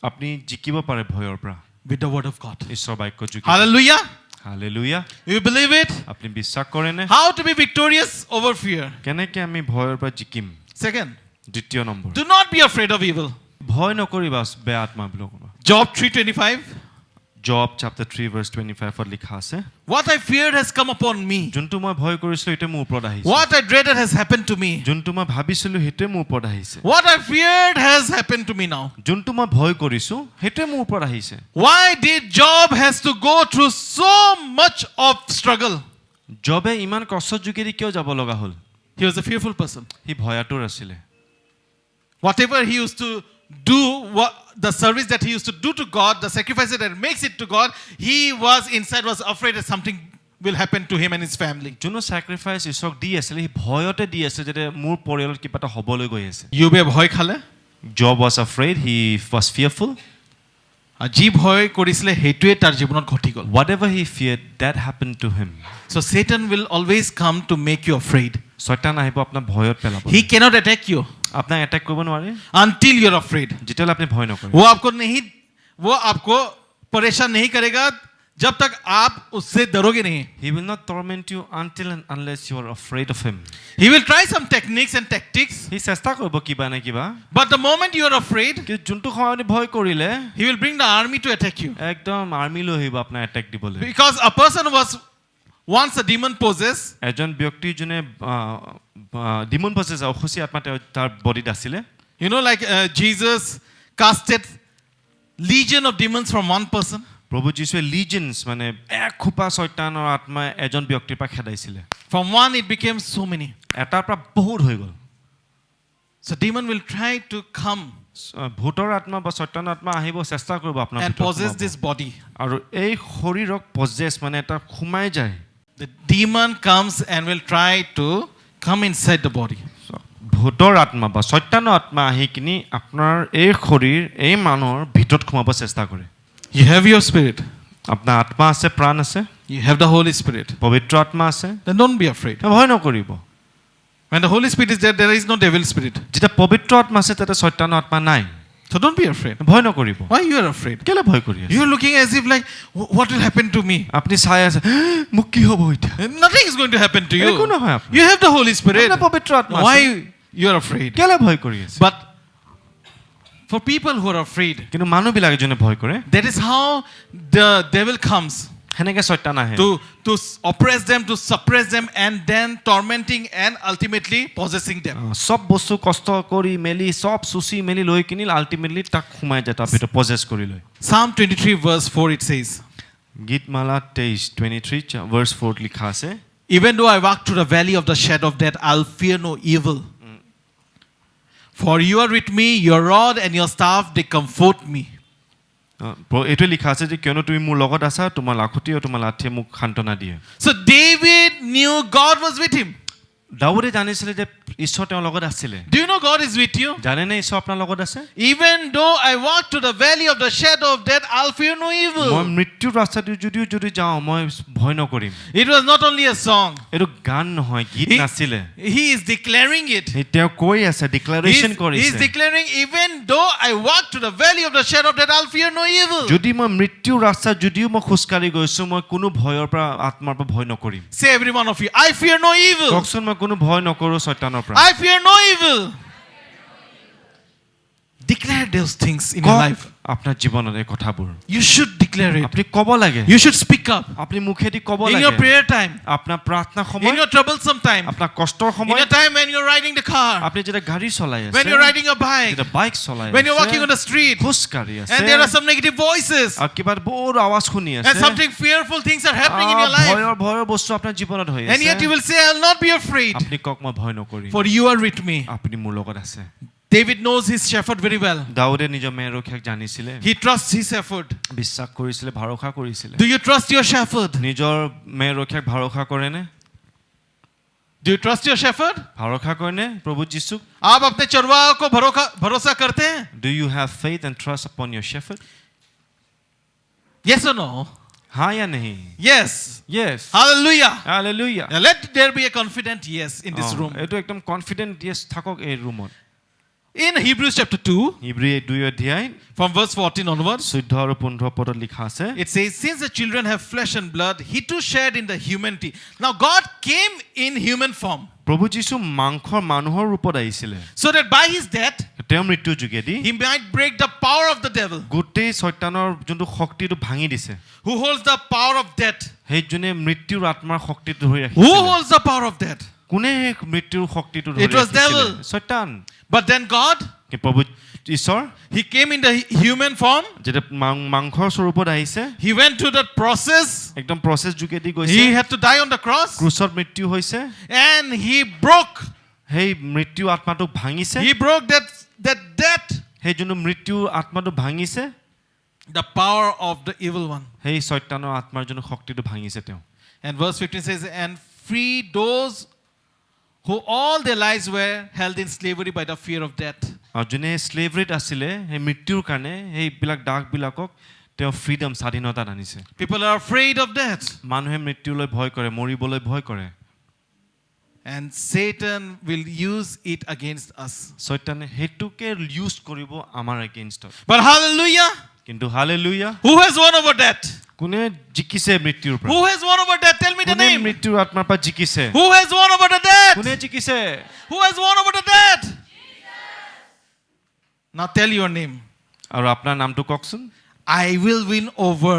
আপুনি জিকিব পাৰে ভয়ৰ পৰা with the word of God. ঈশ্বৰ বাক্য যোগেদি Hallelujah. Hallelujah You believe it? আপুনি বিশ্বাস কৰেনে How to be victorious over fear? কেনেকে আমি ভয়ৰ পৰা জিকিম Second, দ্বিতীয় number do not be afraid of evil. ভয় নকৰিবা বেয়া আত্মাবিলাকৰ Job 3:25. জব চেপ্টাৰ 3 ভাৰ্ছ 25 ত লিখা আছে What I feared has come upon me. যোনটো মই ভয় কৰিছিলো এটা মোৰ ওপৰত আহিছে What I dreaded has happened to me. যোনটো মই ভাবিছিলো হেতে মোৰ ওপৰত আহিছে What I feared has happened to me now. যোনটো মই ভয় কৰিছো হেতে মোৰ ওপৰত আহিছে Why did Job has to go through so much of struggle? জবে ইমান কষ্টৰ যোগেদি কিয় যাব লগা হ'ল He was a fearful person. সি ভয়াতুৰ আছিলে Whatever he used to do, the service that he used to do to God, the sacrifice that makes it to God, he was afraid that something will happen to him and his family. যোনো sacrifice ঈশ্বৰক দি আছিল সি ভয়তে দি আছে যে মোৰ পৰিয়ালত কিবা এটা হ'বলৈ গৈ আছে Jobe ভয় খালে Job was afraid he was fearful যি ভয় কৰিছিলে হেতুৱে তাৰ জীৱনত ঘটি গল whatever he feared that happened to him So Satan will always come to make you afraid. শয়তান আহিব আপোনাৰ ভয়ত পেলাব He cannot attack you আপোনাক এটাক কৰিব নোৱাৰে until you are afraid. যেতিয়ালৈ আপুনি ভয় নকৰে वो आपको परेशान नहीं करेगा जब तक आप उससे डरोगे नहीं. He will not torment you until and unless you are afraid of him. He will try some techniques and tactics. He চেষ্টা কৰিব কিবা না কিবা But the moment you are afraid, কি যোনটো সময়ত ভয় কৰিলে he will bring the army to attack you. একদম আৰ্মি লৈ আহিব আপোনাৰ এটাক দিবলৈ Because a person was once a demon possessed. এজন ব্যক্তি যোনে ডিমন পজেছ অখুচি আত্মা তাৰ বডিত আছিলে You know, like Jesus casted legion of demons from one person. প্ৰভু যীশুৱে লিজেন্স মানে এক খোপা শয়তানৰ আত্মা এজন ব্যক্তিৰ পৰা খেদাইছিলে From one it became so many. এটাৰ পৰা বহুত হৈ গ'ল So demon will try to come ভূতৰ আত্মা বা শয়তানৰ আত্মা আহিব চেষ্টা কৰিব আপোনাৰ and ভিতৰত possess সোমাব। this body. আৰু এই শৰীৰক পজেছ মানে এটা সোমাই যায় The demon comes and will try to come inside the body. ভূতৰ আত্মা বা শয়তানৰ আত্মা আহি কিনি আপোনাৰ এই শৰীৰ এই মানুহৰ ভিতৰত সোমাব চেষ্টা কৰে You have your spirit. আপোনাৰ আত্মা আছে প্ৰাণ আছে you have the Holy Spirit, পবিত্ৰ আত্মা আছে, then don't be afraid. ভয় নকৰিব। When the Holy Spirit is there, there is no devil spirit. যেতিয়া পবিত্ৰ আত্মা আছে তাতে শয়তানৰ আত্মা নাই, So don't be afraid. ভয় নকৰিব। Why you are afraid? কেলে ভয় কৰি আছে? You are looking as if like, what will happen to me? আপুনি চাই আছে, মোক কি হ'ব এতিয়া? Nothing is going to happen to একো you. নহয় আপোনাৰ। You have the Holy Spirit. আপোনাৰ পবিত্ৰ আত্মা আছে। Why you are afraid? কেলে ভয় কৰি আছে? But for people who are afraid, কিন্তু মানুহবিলাক যোনে ভয় কৰে, that is how the devil comes সেনেকে শয়তান আহে to oppress them, to suppress them, and then tormenting and ultimately possessing them. সব বস্তু কষ্ট কৰি মেলি সব চুচি মেলি লৈ কিনিল, আল্টিমেটলি তাক সোমাই যায় তাৰ ভিতৰত পজেছ কৰি লয়। Psalm 23 verse 4 it says, Geetmala 23 verse 4 লিখা আছে, even though I walk through the valley of the shadow of death, I'll fear no evil. For you are with me, your rod and your staff, they comfort me. এইটো লিখা আছে যে কিয়নো তুমি মোৰ লগত আছা, তোমাৰ লাখুটি আৰু তোমাৰ লাঠিয়ে মোক সান্তনা দিয়ে। So David knew God was with him. দাউদে জানিছিলে যে ঈশ্বৰ তেওঁৰ লগত আছিলে। Do you know God is with you? জানেনে ঈশ্বৰ আপোনাৰ লগত আছে? Even though I walk through the valley of the shadow of death, I'll fear no মই evil. মৃত্যুৰ ৰাস্তাটো যদি যাওঁ মই ভয় নকৰিম। It was not only a song. এইটো গান নহয়, গীত নাছিলে। He is declaring it. তেওঁ কৈ আছে, ডিক্লাৰেশ্যন He is কৰিছে। declaring, even though I walk through the valley of the shadow of death, I'll fear no evil. যদি মই মৃত্যুৰ ৰাস্তাত যদিও মই খোজকাঢ়ি গৈছো, মই কোনো ভয়ৰ পৰা আত্মাৰ পৰা ভয় নকৰিম। Say every one of you, I fear no evil. কওকচোন মই কোনো ভয় নকৰো শয়তানৰ পৰা। I fear no evil. Declare those things in your life. আপোনাৰ জীৱনত এই কথাবোৰ You should declare it. আপুনি ক'ব লাগে, You should speak up. আপুনি মুখেদি ক'ব In লাগে। your prayer time, আপোনাৰ প্ৰাৰ্থনা in সময়, your troublesome time, আপোনাৰ কষ্টৰ in সময়, your time when you're riding the car, আপুনি যেতিয়া গাড়ী চলাই আছে, when you're riding a bike, যেতিয়া বাইক চলাই when you're আছে, walking on the street, খোজকাঢ়ি আছে, and there are some negative voices, আৰু কিবা বৰ আৱাজ শুনি আছে, and something fearful things are happening in your life, ভয়ৰ বস্তু আপোনাৰ জীৱনত হৈ and yet you আছে, will say, I'll not be afraid, আপুনি কওক মই ভয় নকৰিম, for you are with me. আপুনি মোৰ লগত আছে। David knows his shepherd very well. দাউদে নিজৰ মেৰখীয়াক জানিছিলে, He trusts his shepherd. বিশ্বাস কৰিছিলে, ভৰসা কৰিছিলে। Do you trust your shepherd? নিজৰ মেৰখীয়াক ভৰসা কৰেনে? Do you trust your shepherd? ভৰসা কৰেনে প্ৰভু যীশুক? आप अपने चरवाहा को भरोसा करते हैं? Do you have faith and trust upon your shepherd? Yes or no? हाँ या नहीं? Yes. Yes. Hallelujah. Hallelujah. Now let there be a confident yes in this room. এইটো একদম কনফিডেন্ট yes থাকক এই ৰুমত। In Hebrews chapter 2, হিব্ৰী 2 অধ্যায় from verse 14 onwards, 14 আৰু 15 পদত লিখা আছে, it says, since the children have flesh and blood, he too shared in the humanity. Now God came in human form, প্ৰভু যীশু মাংসৰ মানুহৰ ৰূপত আহিছিলে, so that by his death, তেওঁ মৃত্যুৰ যোগেদি he might break the power of the devil, গোটেই শয়তানৰ যোনটো শক্তিটো ভাঙি দিছে। who holds the power of death. সেইজনে মৃত্যুৰ আত্মাৰ শক্তিটো ধৰি Who ৰাখিছিলে। holds the power of death? কোনে মৃত্যুৰ শক্তিটো ধৰি It was devil. ৰাখিছিলে? শয়তান। But then God, প্ৰভু ঈশ্বৰ he came in the human form. যেতিয়া মাংসৰ স্বৰূপত আহিছে, He went through that process. একদম প্ৰচেছ যোগেদি গৈছে, He had to die on the cross, ক্ৰুচত মৃত্যু হৈছে, and he broke. সেই মৃত্যু আত্মাটোক ভাঙিছে, He broke that death, সেই যোনটো মৃত্যু আত্মাটো ভাঙিছে, the power of the evil one. সেই শয়তানৰ আত্মাৰ যোনটো শক্তিটো ভাঙিছে তেওঁ। And verse 15 says, and free those who all their lives were held in slavery by the fear of death. আৰু যোনে স্লেভৰিত আছিলে সেই মৃত্যুৰ কাৰণে সেইবিলাক দাগবিলাকক তেওঁ ফ্ৰীডম, স্বাধীনতাত আনিছে। People are afraid of death. মানুহে মৃত্যুলৈ ভয় কৰে, মৰিবলৈ ভয় কৰে, And Satan will use it against us. শয়তানে সেইটোকে ইউজ কৰিব আমাৰ এগেইনষ্টত। But hallelujah, কিন্তু hallelujah, who has won over death? কোনে জিকিছে মৃত্যুৰ পৰা? Who has won over death? Tell me the কোনে name. মৃত্যুৰ আত্মাৰ পৰা জিকিছে? Who has won over the death? কোনে জিকিছে? Who has won over the death? Now tell your name. আৰু আপোনাৰ নামটো কওকচোন। I will win over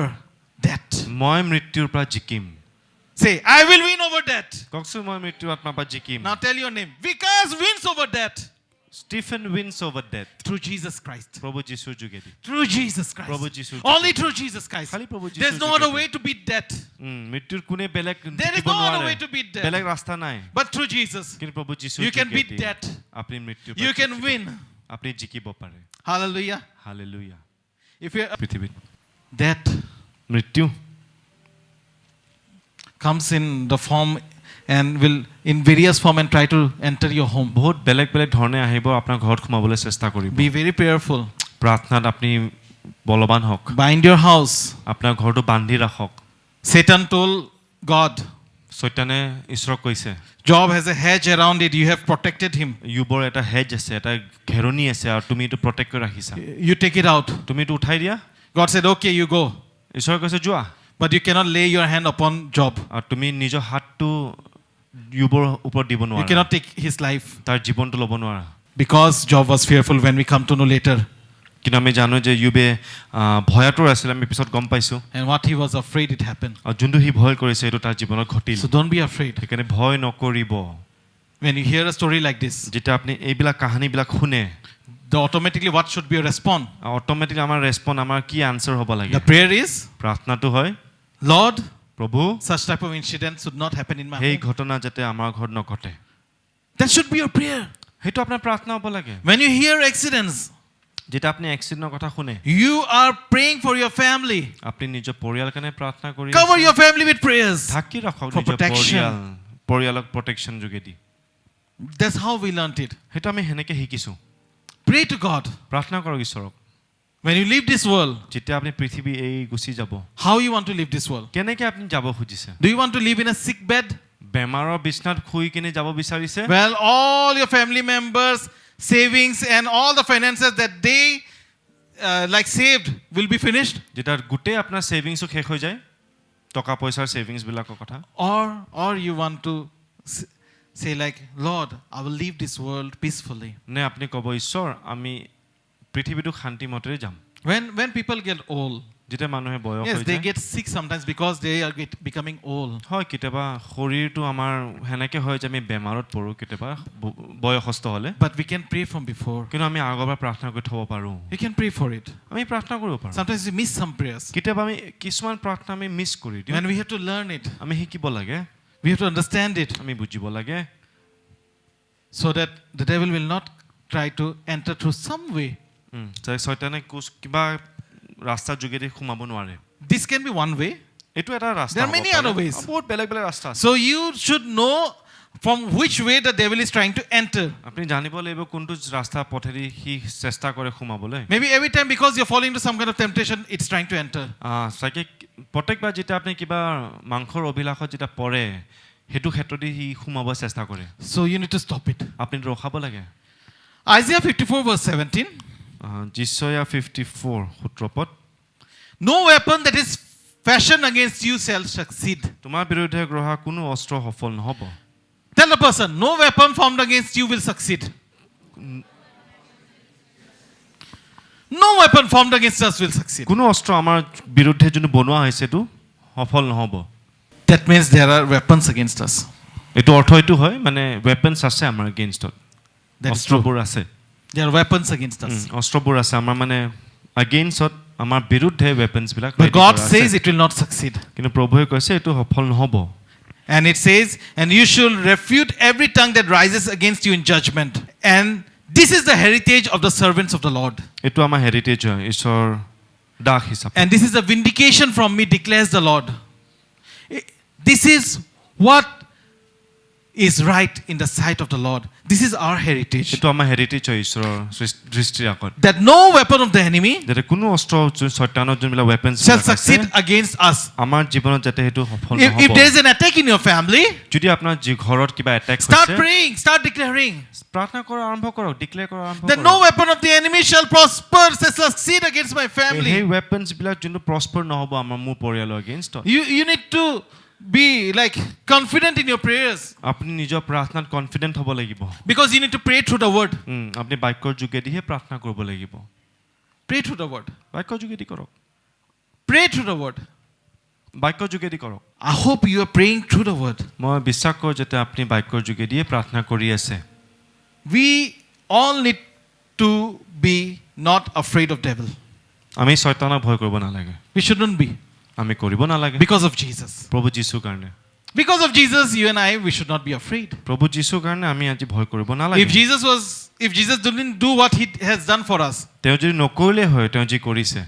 death. মই মৃত্যুৰ পৰা জিকিম। Say, I will win over death. কওকচোন মই মৃত্যুৰ আত্মাৰ পৰা জিকিম। Now tell your name. Vikas wins over death. Stephen wins over death. Through Jesus Christ. প্ৰভু যীশুৰ যোগেদি। Through Jesus Christ. প্ৰভু যীশুৰ Only through Jesus Christ. খালি প্ৰভু যীশুৰ There's no other way to beat death. মৃত্যুৰ কোনে বেলেগ There is জিকিব no other নোৱাৰে। way to beat death. বেলেগ ৰাস্তা নাই। But through Jesus, কিন্তু প্ৰভু যীশুৰ you can beat যোগেদি death. আপুনি মৃত্যুৰ You পৰা can জিকিব। win. আপুনি জিকিব পাৰে। Hallelujah. হালেলুয়া। If you পৃথিৱীত death মৃত্যু comes in the form and will in various form and try to enter your home. বহুত বেলেগ বেলেগ ধৰণে আহিব, আপোনাৰ ঘৰত সোমাবলৈ চেষ্টা কৰিব। Be very prayerful. প্ৰাৰ্থনাত আপুনি বলৱান হওক, Bind your house. আপোনাৰ ঘৰটো বান্ধি ৰাখক। Satan told God, চৈতানে ঈশ্বৰক কৈছে Job has a hedge around it, you have protected him. ইউবৰ এটা হেজ আছে এটা ঘেৰণি আছে আৰু তুমি এইটো প্ৰটেক্ট কৰি ৰাখিছা You take it out. তুমি এইটো উঠাই দিয়া God said, okay, you go. ঈশ্বৰে কৈছে যোৱা But you cannot lay your hand upon Job. আৰু তুমি নিজৰ হাতটো ইউবৰ ওপৰত দিব You নোৱাৰা cannot take his life. তাৰ জীৱনটো ল'ব নোৱাৰা Because Job was fearful, when we come to know later. কিন্তু আমি জানো যে ইউবে ভয়াতুৰ আছিল আমি পিছত গম পাইছোঁ And what he was afraid it happened. আৰু যোনটো সি ভয় কৰিছে এইটো তাৰ জীৱনত ঘটিল So don't be afraid. সেইকাৰণে ভয় নকৰিব When you hear a story like this, যেতিয়া আপুনি এইবিলাক কাহিনীবিলাক শুনে automatically what should be your response? Automatic আমাৰ ৰেছপন্স আমাৰ কি আনচাৰ হ'ব লাগে The prayer is, প্ৰাৰ্থনাটো হয় Lord, প্ৰভু such type of incident should not happen in my সেই home. ঘটনা যাতে আমাৰ ঘৰত নঘটে That should be your prayer. সেইটো আপোনাৰ প্ৰাৰ্থনা হ'ব লাগে When you hear accidents, যেতিয়া আপুনি এক্সিডেণ্টৰ কথা শুনে you are praying for your family. আপুনি নিজৰ পৰিয়ালৰ কাৰণে প্ৰাৰ্থনা কৰি Cover your family with prayers. ঢাকি ৰাখক For নিজৰ protection. পৰিয়ালক প্ৰটেকশ্যন যোগেদি That's how we learned it. সেইটো আমি সেনেকৈ শিকিছোঁ Pray to God. প্ৰাৰ্থনা কৰক ঈশ্বৰক When you leave this world, যেতিয়া আপুনি পৃথিৱী এই গুচি যাব how you want to leave this world? কেনেকৈ আপুনি যাব খুজিছে Do you want to live in a sick bed? বেমাৰৰ বিছনাত শুই কিনে যাব বিচাৰিছে Well, all your family members, savings, and all the finances that they like saved will be finished? যেতিয়া গোটেই আপোনাৰ ছেভিংছো শেষ হৈ যায় টকা পইচাৰ ছেভিংছবিলাকৰ কথা Or you want to say like, Lord, I will leave this world peacefully. নে আপুনি ক'ব ঈশ্বৰ আমি পৃথিৱীটো শান্তিমতেৰে যাম When people get old, যেতিয়া মানুহে বয়স yes, হৈ they যায় get sick sometimes because they are becoming old. হয় কেতিয়াবা শৰীৰটো আমাৰ সেনেকৈ হয় যে আমি বেমাৰত পৰোঁ কেতিয়াবা বয়সস্থ হ'লে But we can pray from before. কিন্তু আমি আগৰ পৰা প্ৰাৰ্থনা কৰি থ'ব পাৰোঁ You can pray for it. আমি প্ৰাৰ্থনা কৰিব পাৰোঁ Sometimes we miss some prayers. কেতিয়াবা আমি কিছুমান প্ৰাৰ্থনা আমি মিছ কৰি দিওঁ When we have to learn it, আমি শিকিব লাগে we have to understand it আমি বুজিব লাগে so that the devil will not try to enter through some way. ছয়তানে কিবা ৰাস্তাৰ যোগেদি সোমাব নোৱাৰে This can be one way. এইটো এটা ৰাস্তা There are হ'ব many পাৰে। other ways. বহুত বেলেগ বেলেগ ৰাস্তা আছে So you should know from which way the devil is trying to enter. আপুনি জানিব লাগিব কোনটো ৰাস্তা পথেদি সি চেষ্টা কৰে সোমাবলৈ Maybe every time because you're falling into some kind of temptation, it's trying to enter. চাগে প্ৰত্যেকবাৰ যেতিয়া আপুনি কিবা মাংসৰ অভিলাষত যেতিয়া পৰে সেইটো ক্ষেত্ৰদি সি সোমাব চেষ্টা কৰে So you need to stop it. আপুনি ৰখাব লাগে Isaiah 54 verse 17. যিচয়া 54 17 পদ No weapon that is fashioned against you shall succeed. তোমাৰ বিৰুদ্ধে গ্ৰহা কোনো অস্ত্ৰ সফল নহ'ব Tell the person, no weapon formed against you will succeed. No weapon formed against us will succeed. কোনো অস্ত্ৰ আমাৰ বিৰুদ্ধে যোনটো বনোৱা হৈছে এইটো সফল নহ'ব That means there are weapons against us. এইটো অৰ্থ এইটো হয় মানে ৱেপনছ আছে আমাৰ এগেইনষ্টত That's true. অস্ত্ৰবোৰ আছে There are weapons against us. অস্ত্ৰবোৰ আছে আমাৰ মানে এগেইনষ্টত আমাৰ বিৰুদ্ধে ৱেপনছবিলাক But God says it will not succeed. কিন্তু প্ৰভুৱে কৈছে এইটো সফল নহ'ব And it says, and you should refute every tongue that rises against you in judgment. And this is the heritage of the servants of the Lord. এইটো আমাৰ heritage হয় ঈশ্বৰ দাস হিচাপে And this is a vindication from me, declares the Lord. This is what is right in the sight of the Lord. This is our heritage. এইটো আমাৰ heritage হয় ঈশ্বৰৰ দৃষ্টিৰ আগত That no weapon of the enemy যাতে কোনো অস্ত্ৰ ছয়তানৰ যোনবিলাক weapons shall succeed against us. আমাৰ জীৱনত যাতে সেইটো সফল If নহ'ব there is an attack in your family, যদি আপোনাৰ ঘৰত কিবা এটেক start হৈছে praying, start declaring প্ৰাৰ্থনা কৰা আৰম্ভ কৰক ডিক্লেয়াৰ কৰা আৰম্ভ that no weapon of the enemy shall prosper, shall succeed against my সেই family. ৱেপনছ বিলাক যোনটো প্ৰস্পাৰ নহ'ব আমাৰ মোৰ পৰিয়ালৰ এগেইনষ্টত You need to be like confident in your prayers আপুনি নিজৰ প্ৰাৰ্থনাত কনফিডেন্ট হ'ব লাগিব because you need to pray through the word. আপুনি বাক্যৰ যোগেদিহে প্ৰাৰ্থনা কৰিব লাগিব Pray through the word. বাক্যৰ যোগেদি কৰক Pray through the word. বাক্যৰ যোগেদি কৰক I hope you are praying through the word. মই বিশ্বাস কৰোঁ যাতে আপুনি বাক্যৰ যোগেদিয়ে প্ৰাৰ্থনা কৰি আছে We all need to be not afraid of devil. আমি ছয়তানক ভয় কৰিব নালাগে We shouldn't be আমি কৰিব নালাগে because of Jesus. প্ৰভু যীশুৰ কাৰণে Because of Jesus, you and I, we should not be afraid. প্ৰভু যীশুৰ কাৰণে আমি আজি ভয় কৰিব নালাগে If Jesus didn't do what he has done for us, তেওঁ যদি নকৰিলে হয় তেওঁ যি কৰিছে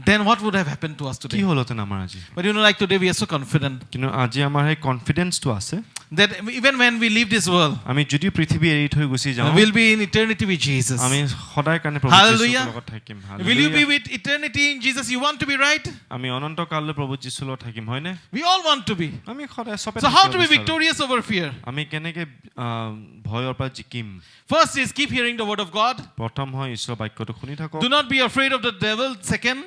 then what would have happened to us কি today? হ'লহেঁতেন আমাৰ আজি But like today we are so confident. কিন্তু আজি আমাৰ সেই কনফিডেন্সটো আছে that even when we leave this world, আমি যদি পৃথিৱী এৰি থৈ গুচি যাওঁ we'll be in eternity with Jesus. আমি সদায় কাৰণে প্ৰভু Hallelujah. যীশুৰ লগত থাকিম Will you be Hallelujah. with eternity in Jesus? You want to be, right? আমি অনন্ত কাললৈ প্ৰভু যীশুৰ লগত থাকিম হয়নে We all want to be. আমি সদায় চবে So how থাকিব to be বিচাৰোঁ। victorious over fear? আমি কেনেকে ভয়ৰ পৰা জিকিম First is keep hearing the word of God. প্ৰথম হয় ঈশ্বৰৰ বাক্যটো শুনি থাকক Do not be afraid of the devil. Second.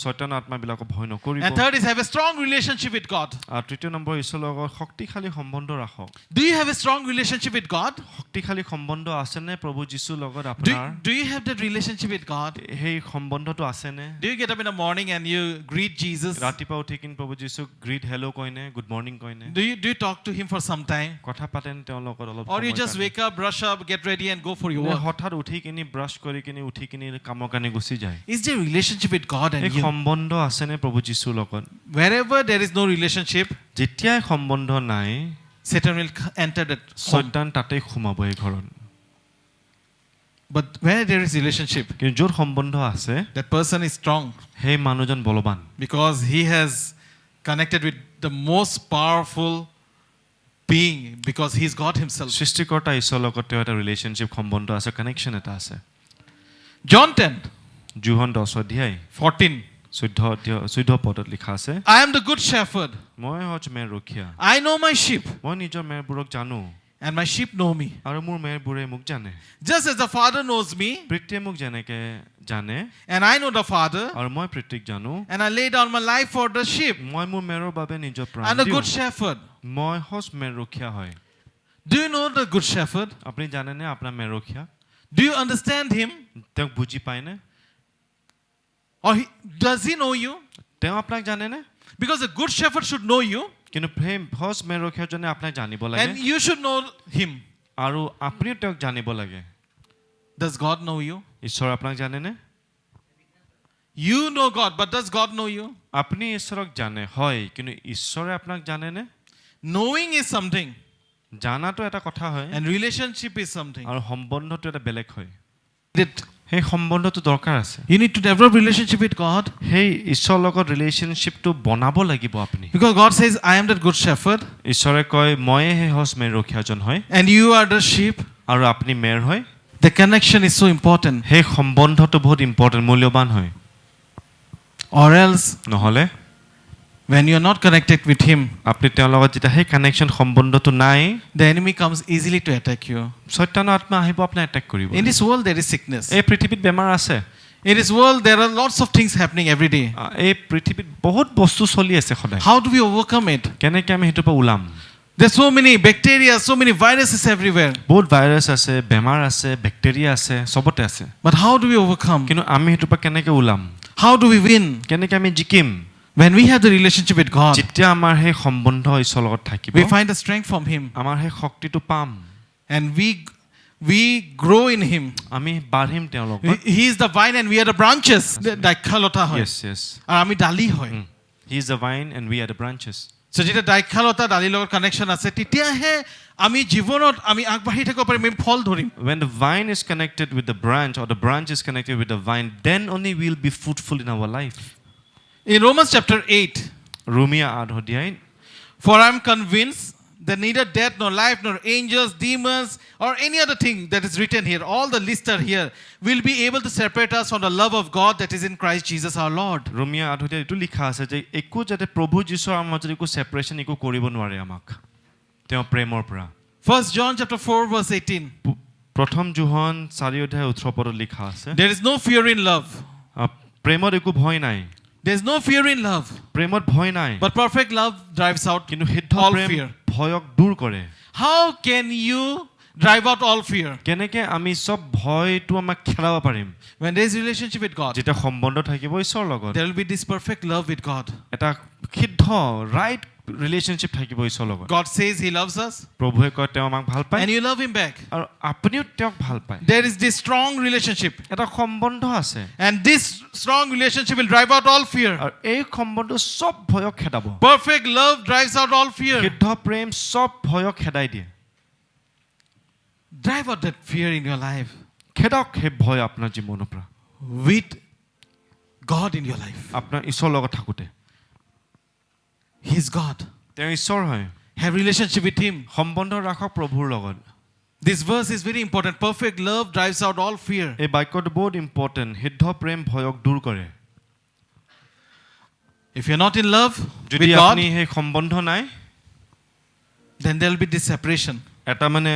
শয়তান আত্মাবিলাকক ভয় নকৰিব And third is have a strong relationship with God. আৰু তৃতীয় নম্বৰ ঈশ্বৰৰ লগত শক্তিশালী সম্বন্ধ ৰাখক Do you have a strong relationship with God? শক্তিশালী সম্বন্ধ আছেনে প্ৰভু যীশুৰ লগত Do, আপোনাৰ do you have that relationship with God? সেই সম্বন্ধটো আছেনে Do you get up in the morning and you greet Jesus? ৰাতিপুৱা উঠি কিনে প্ৰভু যীশুক গ্ৰীট হেল্ল' কয়নে গুড মৰ্ণিং কয়নে Do you talk to him for some time? কথা পাতেন তেওঁৰ লগত অলপ Or you সময় just কাৰণে? wake up, brush up, get ready and go for your নে work? হঠাৎ উঠি কিনি ব্ৰাছ কৰি কিনি উঠি কিনি কামৰ কাৰণে গুচি যায় Is there a relationship with God এই and you? সম্বন্ধ আছেনে প্ৰভু যীশুৰ লগত Wherever there is no relationship, যেতিয়াই সম্বন্ধ নাই Satan will enter that home. শয়তান তাতেই সোমাব এই ঘৰত But where there is relationship, কিন্তু য'ত সম্বন্ধ আছে that person is strong সেই মানুহজন বলৱান because he has connected with the most powerful being because he's God himself. সৃষ্টিকৰ্তা ঈশ্বৰৰ লগত তেওঁ এটা ৰিলেশ্যনশ্বিপ সম্বন্ধ আছে কানেকশ্যন এটা আছে John 10, জোহন 10 অধ্যায় 14. 14 পদত লিখা আছে I am the good shepherd. মই হচ মেৰ ৰখীয়া I know my sheep মই নিজৰ মেৰবোৰক জানো and my sheep know me. আৰু মোৰ মেৰবোৰে মোক জানে Just as the Father knows me পিতৃয়ে মোক যেনেকে জানে and I know the Father আৰু মই পিতৃক জানো and I lay down my life for the sheep. মই মোৰ মেৰৰ বাবে নিজৰ প্ৰাণ I'm the দিওঁ good shepherd. মই হচ মেৰ ৰখীয়া হয় Do you know the good shepherd? আপুনি জানেনে আপোনাৰ মেৰ ৰখীয়া Do you understand him? তেওঁক বুজি পায়নে Or does he know you? তেওঁ আপোনাক জানেনে Because the good shepherd should know you কিন্তু সেই হচ মেৰ ৰখীয়াজনে আপোনাক জানিব লাগে and you should know him. আৰু আপুনিও তেওঁক জানিব লাগে Does God know you? ঈশ্বৰ আপোনাক জানেনে You know God, but does God know you? আপুনি ঈশ্বৰক জানে হয় কিন্তু ঈশ্বৰে আপোনাক জানেনে Knowing is something জানাটো এটা কথা হয় and relationship is something. আৰু সম্বন্ধটো এটা বেলেগ হয় It- সেই সম্বন্ধটো দৰকাৰ আছে You need to develop relationship with God সেই ঈশ্বৰৰ লগত ৰিলেশ্যনশ্বিপটো বনাব লাগিব আপুনি because God says, I am that good shepherd ঈশ্বৰে কয় ময়ে সেই হচ মেৰ ৰখীয়াজন হয় and you are the sheep. আৰু আপুনি মেৰ হয় The connection is so important. সেই সম্বন্ধটো বহুত ইম্পৰ্টেণ্ট মূল্যৱান হয় Or else, নহ'লে when you are not connected with him, আপুনি তেওঁৰ লগত যেতিয়া সেই কানেকশ্যন সম্বন্ধটো নাই the enemy comes easily to attack you. শয়তানৰ আত্মা আহিব আপোনাক এটেক কৰিব In this world, there is sickness. এই পৃথিৱীত বেমাৰ আছে In this world, there are lots of things happening every day. এই পৃথিৱীত বহুত বস্তু চলি আছে সদায় How do we overcome it? কেনেকৈ আমি সেইটোৰ পৰা ওলাম There's so many bacteria, so many viruses everywhere. বহুত ভাইৰাছ আছে বেমাৰ আছে বেক্টেৰিয়া আছে চবতে আছে But how do we overcome? কিন্তু আমি সেইটোৰ পৰা কেনেকৈ ওলাম How do we win? কেনেকৈ আমি জিকিম When we have the relationship with God, যেতিয়া আমাৰ সেই সম্বন্ধ ঈশ্বৰৰ লগত থাকিব we find the strength from him আমাৰ সেই শক্তিটো পাম and we grow in him. আমি বাঢ়িম তেওঁৰ লগত He is the vine and we are the branches. Daikhalota hoy. yes yes Ar ami dali hoy. he is the vine and we are the branches So jeta daikhalota dali logot connection ase titia he ami jibanot ami agbahi thakib parim ami phol dhorim. when the vine is connected with the branch or the branch is connected with the vine then only we will be fruitful in our life In Romans chapter 8, ৰোমিয়া 8 অধ্যায় for I am convinced that neither death nor life nor angels, demons or any other thing that is written here, all the list are here, will be able to separate us from the love of God that is in Christ Jesus our Lord. ৰোমিয়া 8 অধ্যায় এইটো লিখা আছে যে একো যাতে প্ৰভু যীশুৰ আমাৰ মাজত একো সেপাৰেচন একো কৰিব নোৱাৰে আমাক তেওঁ প্ৰেমৰ পৰা 1 John chapter 4 verse 18. প্ৰথম জোহন 4 অধ্যায় 18 পদত লিখা আছে There is no fear in love. প্ৰেমত একো ভয় নাই There is no fear in love. প্ৰেমত ভয় নাই But perfect love drives out কিন্তু সিদ্ধ all প্ৰেম fear. ভয়ক দূৰ কৰে How can you drive out all fear? কেনেকৈ আমি সব ভয়টো আমাক খেলাব পাৰিম When there is relationship with God, যেতিয়া সম্বন্ধ থাকিব ঈশ্বৰৰ লগত there will be this perfect love with God. এটা সিদ্ধ ৰাইট ৰিলেশ্যনশ্বিপ থাকিব ঈশ্বৰৰ লগত God says he loves us প্ৰভুৱে কয় তেওঁ আমাক ভাল পায় and you love him back. আৰু আপুনিও তেওঁক ভাল পায় There is this strong relationship এটা সম্বন্ধ আছে and this strong relationship will drive out all fear. আৰু এই সম্বন্ধ সব ভয়ক খেদাব Perfect love drives out all fear. সিদ্ধ প্ৰেম সব ভয়ক খেদাই দিয়ে Drive out that fear in your life খেদাওক সেই ভয় আপোনাৰ জীৱনৰ পৰা with God in your life. আপোনাৰ ঈশ্বৰৰ লগত থাকোঁতে He is God. তেওঁ ঈশ্বৰ হয় Have relationship with him. সম্বন্ধ ৰাখক প্ৰভুৰ লগত। This verse is very important. Perfect love drives out all fear. এই বাক্যটো বহুত ইম্পৰ্টেণ্ট। সিদ্ধ প্ৰেম ভয়ক দূৰ কৰে। If you're not in love যদি with God, আপুনি সেই সম্বন্ধ নাই, then there'll be this separation. এটা মানে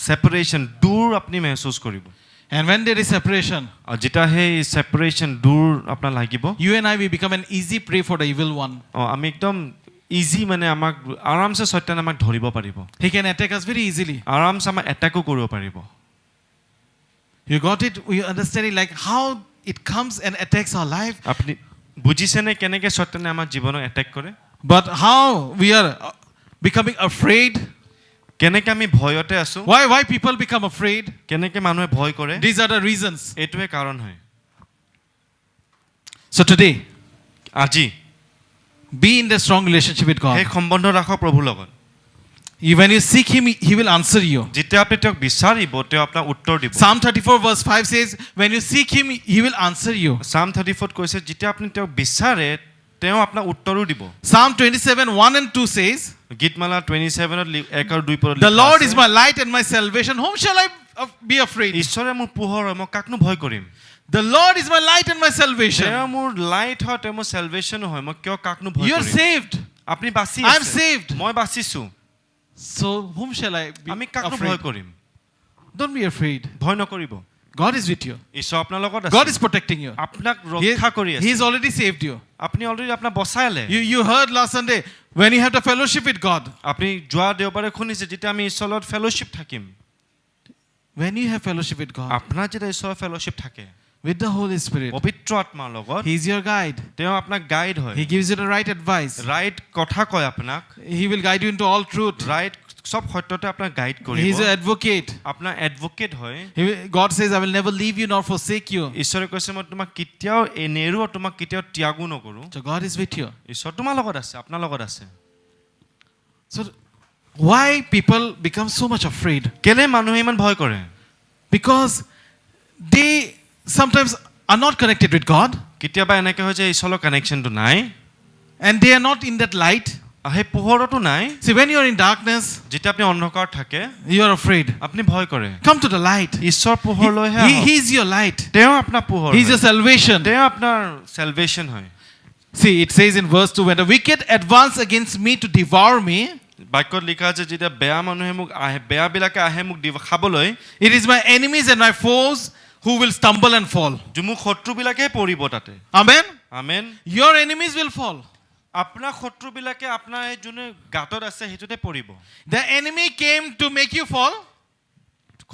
সেপাৰেশ্যন দূৰ আপুনি মেহসুস কৰিব। And when there is separation, আৰু যেতিয়া সেই সেপাৰেশ্যন দূৰ আপোনাৰ লাগিব, you and I, we become an easy prey for the evil one. আমি একদম ইজি মানে আমাক আৰামছে শয়তানে আমাক ধৰিব পাৰিব। He can attack us very easily. আৰামছে আমাক এটাকো কৰিব পাৰিব। You got it? We understand it, like how it comes and attacks our life. আপুনি বুজিছেনে কেনেকৈ শয়তানে আমাৰ জীৱনক এটেক কৰে? But how we are becoming afraid. কেনেকৈ আমি ভয়তে আছো? Why people become afraid? কেনেকৈ মানুহে ভয় কৰে? These are the reasons. এইটোৱে কাৰণ হয়। So today, আজি be in the strong relationship with God. সেই সম্বন্ধ ৰাখক প্ৰভুৰ লগত। When you seek him, he will answer you. যেতিয়া আপুনি তেওঁক বিচাৰিব, তেওঁ আপোনাক উত্তৰ দিব। Psalm 34 verse 5 says, when you seek him, he will answer you. Psalm 34 কৈছে যেতিয়া আপুনি তেওঁক বিচাৰে, তেওঁ আপোনাক উত্তৰো দিব। Psalm 27 1 and 2 says, গীতমালা 27 1 আৰু 2 পদ the Lord is my light and my salvation. Whom shall I be afraid? ঈশ্বৰে মোৰ পোহৰ হয়, মই কাকনো ভয় কৰিম? The Lord is my light and my salvation. তেওঁ মোৰ লাইট হয়, তেওঁ মোৰ salvation হয়, মই কিয় কাকনো ভয় You are কৰিম? saved. আপুনি বাচি I am আছে। saved. মই বাচিছো। So whom shall I be আমি কাকনো ভয় afraid? কৰিম? Don't be afraid. ভয় নকৰিব। God is with you. ঈশ্বৰ আপোনাৰ লগত God আছে। is protecting you. আপোনাক He ৰক্ষা কৰি আছে। has already saved you. আপুনি অলৰেডি আপোনাক বচাইলে। You heard last Sunday, when you have the fellowship with God. আপুনি যোৱা দেওবাৰে শুনিছে যেতিয়া আমি ঈশ্বৰৰ লগত ফেলোশ্বিপ থাকিম। When you have fellowship with God, আপোনাৰ যেতিয়া ঈশ্বৰৰ ফেলোশ্বিপ থাকে, with the Holy Spirit, পবিত্ৰ আত্মাৰ লগত, he is your guide. তেওঁ আপোনাক গাইড হয়। He gives you the right advice. Right কথা কয় আপোনাক। He will guide you into all truth. Right সব সত্যতে আপোনাক গাইড He কৰিব। is an advocate. আপোনাৰ এডভোকেট হয়। God says, I will never leave you nor forsake you. ঈশ্বৰে কৈছে মই তোমাক কেতিয়াও নেৰো, তোমাক কেতিয়াও ত্যাগো নকৰো। So God is with you. ঈশ্বৰ তোমাৰ লগত আছে, আপোনাৰ লগত আছে। So why people become so much afraid? কেলে মানুহে ইমান ভয় কৰে? Because they sometimes are not connected with God, কেতিয়াবা এনেকে হয় যে ঈশ্বৰৰ কানেকশ্যনটো নাই, and they are not in that light. সেই পোহৰতো নাই। See, when you are in darkness, যেতিয়া আপুনি অন্ধকাৰত থাকে, you are afraid. আপুনি ভয় কৰে। Come to the light. ঈশ্বৰ পোহৰলৈহে He আহক। is your light. তেওঁ আপোনাৰ পোহৰ He is your হয়। salvation. তেওঁ আপোনাৰ salvation হয়। See, it says in verse 2, when the wicked advance against me to devour me, বাক্যত লিখা আছে যেতিয়া বেয়া মানুহে মোক আহে, বেয়াবিলাকে আহে মোক খাবলৈ, it is my enemies and my foes who will stumble and fall. যে মোক শত্ৰুবিলাকে পৰিব তাতে। Amen? Amen. Your enemies will fall. আপোনাৰ শত্ৰুবিলাকে আপোনাৰ এই যোনে গাঁতত আছে সেইটোতে পৰিব। The enemy came to make you fall,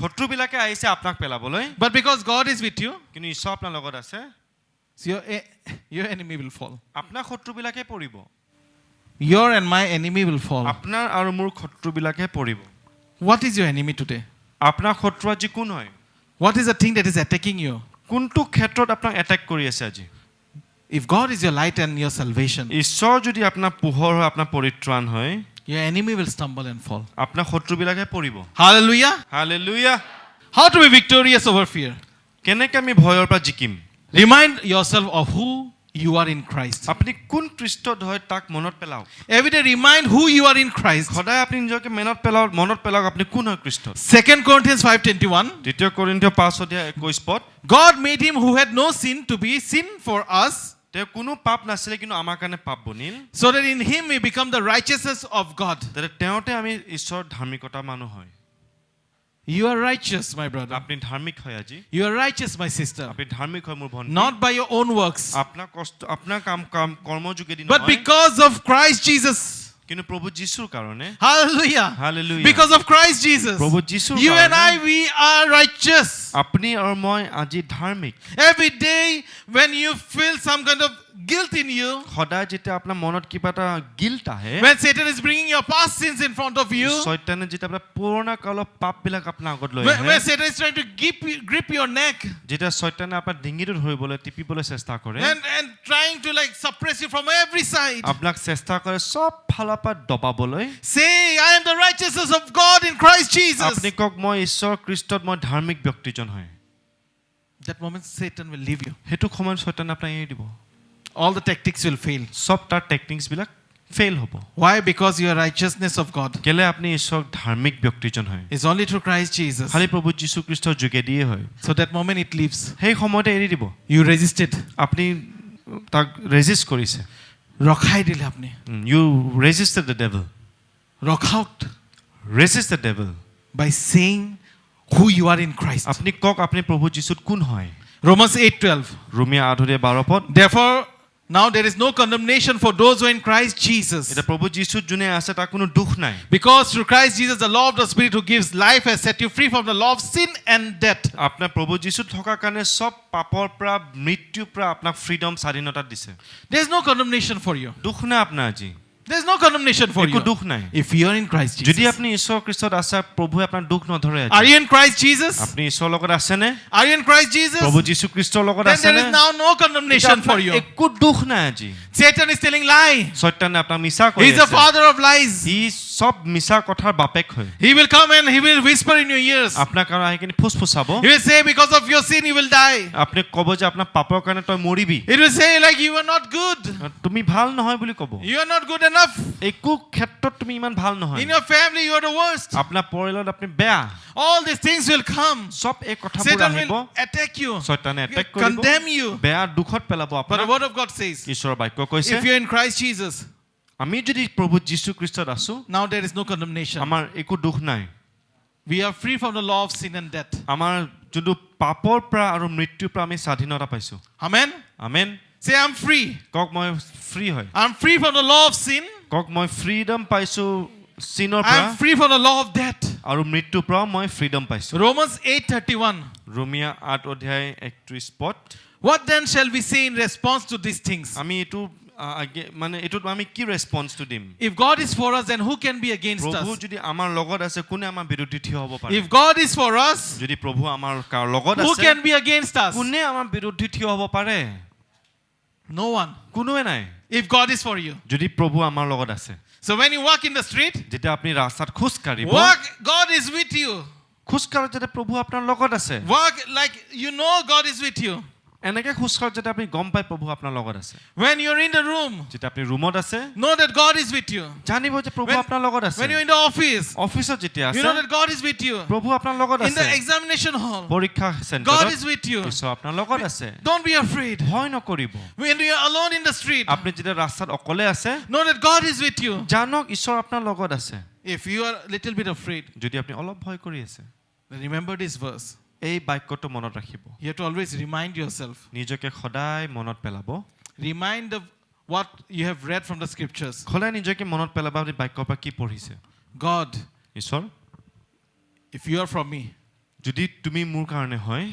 শত্ৰুবিলাকে আহিছে আপোনাক পেলাবলৈ, but because God is with you, কিন্তু ঈশ্বৰ আপোনাৰ লগত আছে, so your enemy will fall. আপোনাৰ শত্ৰুবিলাকে পৰিব। Your and my enemy will fall. আপোনাৰ আৰু মোৰ শত্ৰুবিলাকে পৰিব। What is your enemy today? আপোনাৰ শত্ৰু আজি কোন হয়? What is the thing that is attacking you? কোনটো ক্ষেত্ৰত আপোনাক এটেক কৰি আছে আজি? If God is your light and your salvation, ঈশ্বৰ যদি আপোনাৰ পোহৰ হয়, আপোনাৰ পৰিত্ৰাণ হয়, your enemy will stumble and fall. আপোনাৰ শত্ৰুবিলাকে পৰিব। Hallelujah. Hallelujah. How to be victorious over fear? কেনেকৈ আমি ভয়ৰ পৰা জিকিম? Remind yourself of who you are in Christ. আপুনি কোন খ্ৰীষ্টত হয় তাক মনত পেলাওক। Every day remind who you are in Christ. সদায় আপুনি নিজকে মনত পেলাওক আপুনি কোন হয় খ্ৰীষ্টত। 2 Corinthians 5:21. 2 কৰিন্থীয় 5:21 পদ। God made him who had no sin to be sin for us, তেওঁ কোনো পাপ নাছিলে কিন্তু আমাৰ কাৰণে পাপ বনিল, so that in him we become the righteousness of God. যাতে তেওঁতে আমি ঈশ্বৰৰ ধাৰ্মিকতা মানুহ হয়। You are righteous, my brother. আপুনি ধাৰ্মিক হয় আজি। You are righteous, my sister. আপুনি ধাৰ্মিক হয় মোৰ ভণ্টি। Not by your own works, আপোনাৰ কষ্ট, আপোনাৰ কাম কৰ্ম যোগেদি but নহয়, because of Christ Jesus. কিন্তু প্ৰভু যীশুৰ কাৰণে। Hallelujah. Hallelujah. Because of Christ Jesus. প্ৰভু যীশুৰ You and কাৰণে I, we are righteous. আপুনি আৰু মই আজি ধাৰ্মিক। Every day when you feel some kind of guilt in you, সদায় যেতিয়া আপোনাৰ মনত কিবা এটা গিল্ট আহে, when Satan is bringing your past sins in front of you, শয়তানে যেতিয়া আপোনাৰ পুৰণা কালৰ পাপবিলাক আপোনাৰ আগত লৈ when আহে, Satan is trying to grip your neck যেতিয়া শয়তানে আপোনাৰ ডিঙিটো ধৰিবলৈ টিপিবলৈ চেষ্টা কৰে, and trying to like suppress you from every side, আপোনাক চেষ্টা কৰে সব ফালৰ পৰা দবাবলৈ, say, I am the righteousness of God in Christ Jesus. আপুনি কওক মই ঈশ্বৰ খ্ৰীষ্টত মই ধাৰ্মিক ব্যক্তিজন হয়। That moment Satan will leave you. সেইটো সময়ত শয়তানে আপোনাক এৰি দিব। All the tactics will fail. সব তাৰ টেকনিক্সবিলাক ফেইল হ'ব Why? Because you are righteousness of God. কেলে আপুনি ঈশ্বৰ ধাৰ্মিক ব্যক্তিজন হয় It's only through Christ Jesus. খালি প্ৰভু যীশু খ্ৰীষ্টৰ যোগেদিয়ে হয় So that moment it leaves. সেই সময়তে এৰি দিব You resisted. আপুনি তাক ৰেজিষ্ট কৰিছে ৰখাই দিলে আপনি ইউ ৰেজিষ্টেড দ্য ডেভিল ৰখাওত resist the devil by saying who you are in Christ. আপুনি কক আপুনি প্ৰভু যীশুত কোন হয় Romans 8:12. ৰোমিয়া 8:12 পদ Therefore now there is no condemnation for those who are in Christ Jesus. এটা প্ৰভু যীশুত যোনে আছে তাৰ কোনো দুখ নাই Because through Christ Jesus the law of the Spirit who gives life has set you free from the law of sin and death. আপোনাৰ প্ৰভু যীশুত থকাৰ কাৰণে সব পাপৰ পৰা মৃত্যুৰ পৰা আপোনাক ফ্ৰীডম স্বাধীনতা দিছে There is no condemnation for you. দুখ নাই আপোনাৰ আজি There is no condemnation for একো you. দুখ নাই If you are in Christ যদি Jesus. আপুনি ঈশ্বৰ খ্ৰীষ্টত আছে প্ৰভুৱে আপোনাৰ দুখ নধৰে Are you in Christ Jesus? আপুনি ঈশ্বৰৰ লগত আছেনে Are you in Christ Jesus? প্ৰভু যীশু খ্ৰীষ্টৰ লগত Then there আছেনে is now no condemnation for you. একো দুখ নাই আজি Satan is telling lie. শয়তানে আপোনাক মিছা He কৰি is the আছে father of lies. ই সব মিছা কথাৰ বাপেক হয় He will come and he will whisper in your ears. আপোনাক আৰু আহি কিনে ফুসফুসাব He will say because of your sin you will die. আপুনি ক'ব যে আপোনাৰ পাপৰ কাৰণে তই মৰিবি It will say like you are not good. তুমি ভাল নহয় বুলি ক'ব You are not good enough. একো ক্ষেত্ৰত তুমি ইমান ভাল নহয় In your family you are the worst. আপোনাৰ পৰিয়ালত আপুনি বেয়া All these things will come. সব এই কথাবোৰ Satan আহিব will attack you. শয়তানে এটেক কৰিব Condemn you. বেয়া দুখত পেলাব But the আপোনাক word of God says, ঈশ্বৰৰ বাক্য কৈছে if you are in Christ Jesus, আমি যদি প্ৰভু যীশু খ্ৰীষ্টত আছো now there is no condemnation. আমাৰ একো দুখ নাই We are free from the law of sin and death. আমাৰ যোনটো পাপৰ পৰা আৰু মৃত্যুৰ পৰা আমি স্বাধীনতা পাইছো Amen. Amen Say I'm free. কক মই ফ্ৰী হয় I'm free from the law of sin. কক মই ফ্ৰীডম পাইছো চিনৰ পৰা I'm free from the law of death. আৰু মৃত্যুৰ পৰা মই ফ্ৰীডম পাইছো Romans 8:31. ৰোমিয়া 8:31 পদ What then shall we say in response to these things? আমি এইটো মানে এইটোত আমি কি ৰেসপন্সটো দিম If God is for us, then who can be against প্ৰভু us? যদি আমাৰ লগত আছে কোনে আমাৰ বিৰুদ্ধে থিয় হ'ব পাৰে If God is for us, যদি প্ৰভু আমাৰ লগত who আছে can be against us? কোনে আমাৰ বিৰুদ্ধে থিয় হ'ব পাৰে No one. কোনোৱে নাই If God is for you. যদি প্ৰভু আমাৰ লগত আছে So when you walk in the street, যেতিয়া আপুনি ৰাস্তাত খোজ কাঢ়িব walk, God is with you. খোজ কাঢ়োতে যেতিয়া প্ৰভু আপোনাৰ লগত আছে Walk like you know God is with you. এনেকে খোজ কাঢ়োতে যেতিয়া আপুনি গম পায় প্ৰভু আপোনাৰ লগত আছে When you're in the room, যেতিয়া আপুনি ৰুমত আছে know that God is with you. জানিব যে প্ৰভু When- আপোনাৰ লগত আছে When you're in the office, অফিসত যেতিয়া you আছে know that God is with you. প্ৰভু আপোনাৰ লগত In আছে the examination hall, পৰীক্ষা God চেণ্টাৰত is with you. ঈশ্বৰ আপোনাৰ লগত আছে Don't be afraid. ভয় নকৰিব When you're alone in the street, আপুনি যেতিয়া ৰাস্তাত অকলে আছে know that God is with you. জানক ঈশ্বৰ আপোনাৰ লগত আছে If you are a little bit afraid, যদি আপুনি অলপ ভয় কৰি আছে then remember this verse. এই বাক্যটো মনত ৰাখিব You have to always remind yourself. নিজকে সদায় মনত পেলাব Remind of what you have read from the scriptures. সদায় নিজকে মনত পেলাব আপুনি বাক্যৰ পৰা কি পঢ়িছে God, ঈশ্বৰ if you are from me, যদি তুমি মোৰ কাৰণে হয়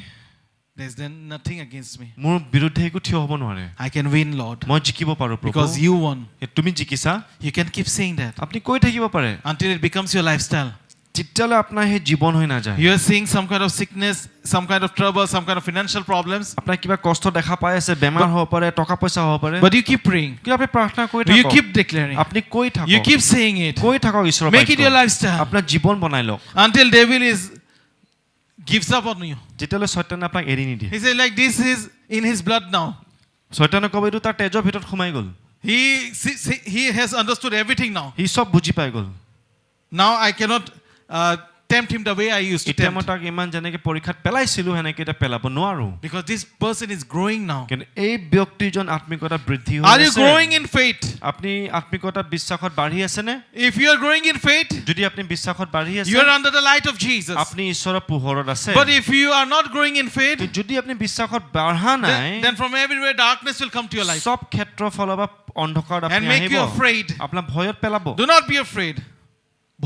there's then nothing against me. মোৰ বিৰুদ্ধে একো থিয় হ'ব নোৱাৰে I can win, Lord. মই জিকিব পাৰোঁ প্ৰভু Because you won. তুমি জিকিছা You can keep saying that আপুনি কৈ থাকিব পাৰে until it becomes your lifestyle. যেতিয়ালৈ আপোনাৰ সেই জীৱন হৈ নাযায় You are seeing some kind of sickness, some kind of trouble, some kind of financial problems, আপোনাৰ কিবা কষ্ট দেখা পাই আছে বেমাৰ হ'ব পাৰে টকা পইচা হ'ব পাৰে but you keep praying. কিন্তু আপুনি প্ৰাৰ্থনা কৰি You থাকক keep declaring. আপুনি কৈ থাকক You keep saying it. কৈ থাকক ঈশ্বৰৰ Make it your বাক্য lifestyle আপোনাৰ জীৱন বনাই লওক until devil gives up on you. যেতিয়ালৈ শয়তানে আপোনাক এৰি নিদিয়ে He said like this is in his blood now. শয়তানে ক'ব এইটো তাৰ তেজৰ ভিতৰত সোমাই গ'ল He has understood everything now. সি চব বুজি পাই গ'ল Now I cannot tempt him the way I used to এতিয়া মই tempt. তাক ইমান যেনেকে পৰীক্ষাত পেলাইছিলো সেনেকে এতিয়া পেলাব নোৱাৰো Because this person is growing now. কিন্তু এই ব্যক্তিজন আত্মিকতা বৃদ্ধি হৈ Are you আছে growing in faith? আপুনি আত্মিকতাত বিশ্বাসত বাঢ়ি আছে নে If you are growing in faith, যদি আপুনি বিশ্বাসত বাঢ়ি আছে you are under the light of Jesus. আপুনি ঈশ্বৰৰ পোহৰত আছে But if you are not growing in faith, যদি আপুনি বিশ্বাসত বাঢ়া নাই then from everywhere darkness will come to your life সব ক্ষেত্ৰৰ ফালৰ পৰা অন্ধকাৰ and আপুনি make আহিব you afraid. আপোনাৰ ভয়ত পেলাব Do not be afraid.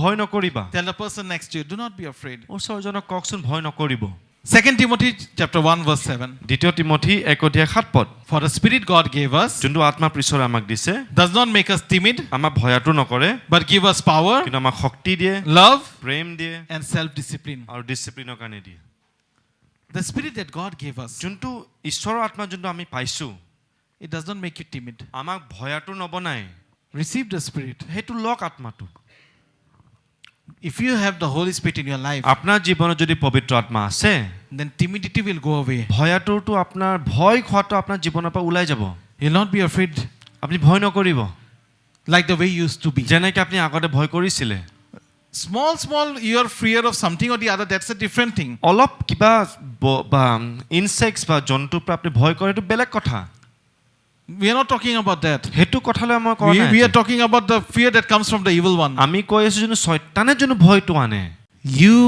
ভয় নকৰিবা Tell the person next to you, do not be afraid. ওচৰজনক কওকচোন ভয় নকৰিব 2 Timothy chapter 1 verse 7. দ্বিতীয় তিমথি 1:7 পদ For the Spirit God gave us যোনটো আত্মা ঈশ্বৰে আমাক দিছে does not make us timid, আমাক ভয়াটো নকৰে but give us power, কিন্তু আমাক শক্তি দিয়ে love, প্ৰেম দিয়ে and self-discipline. আৰু ডিসিপ্লিনৰ কাৰণে দিয়ে The Spirit that God gave us, যোনটো ঈশ্বৰৰ আত্মা যোনটো আমি পাইছো it does not make you timid. আমাক ভয়াটো নবনাই Receive the Spirit. সেইটো লওক আত্মাটো If you have the Holy Spirit in your life, আপোনাৰ জীৱনত যদি পবিত্ৰ আত্মা আছে then timidity will go away. ভয়াটোতো আপোনাৰ ভয় খোৱাটো আপোনাৰ জীৱনৰ পৰা ওলাই যাব You'll not be afraid. আপুনি ভয় নকৰিব like the way you used to be. যেনেকে আপুনি আগতে ভয় কৰিছিলে Small, you are fear of something or the other. That's a different thing. অলপ কিবা বা ইনসেক্টস বা জন্তুৰ পৰা আপুনি ভয় কৰে এইটো বেলেগ কথা We are not talking about that. হেতু কথালৈ মই কোৱা নাই We are talking about the fear that comes from the evil one. আমি কৈ আছো যে শয়তানে যোন ভয়টো আনে You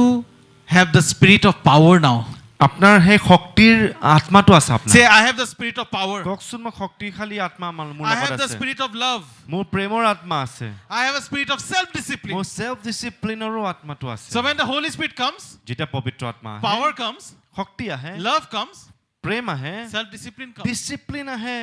have the spirit of power now. আপোনাৰ সেই শক্তিৰ আত্মাটো আছে আপোনাৰ Say, I have the spirit of power. কওকচোন মই শক্তিশালী আত্মা মোৰ I have লগত the আছে spirit of love. মোৰ প্ৰেমৰ আত্মা আছে I have a spirit of self-discipline. মোৰ সেলফ ডিসিপ্লিনৰো আত্মাটো আছে So when the Holy Spirit comes, যেতিয়া পবিত্ৰ আত্মা আহে power comes, শক্তি আহে love comes, প্ৰেম আহে self-discipline comes. ডিসিপ্লিন আহে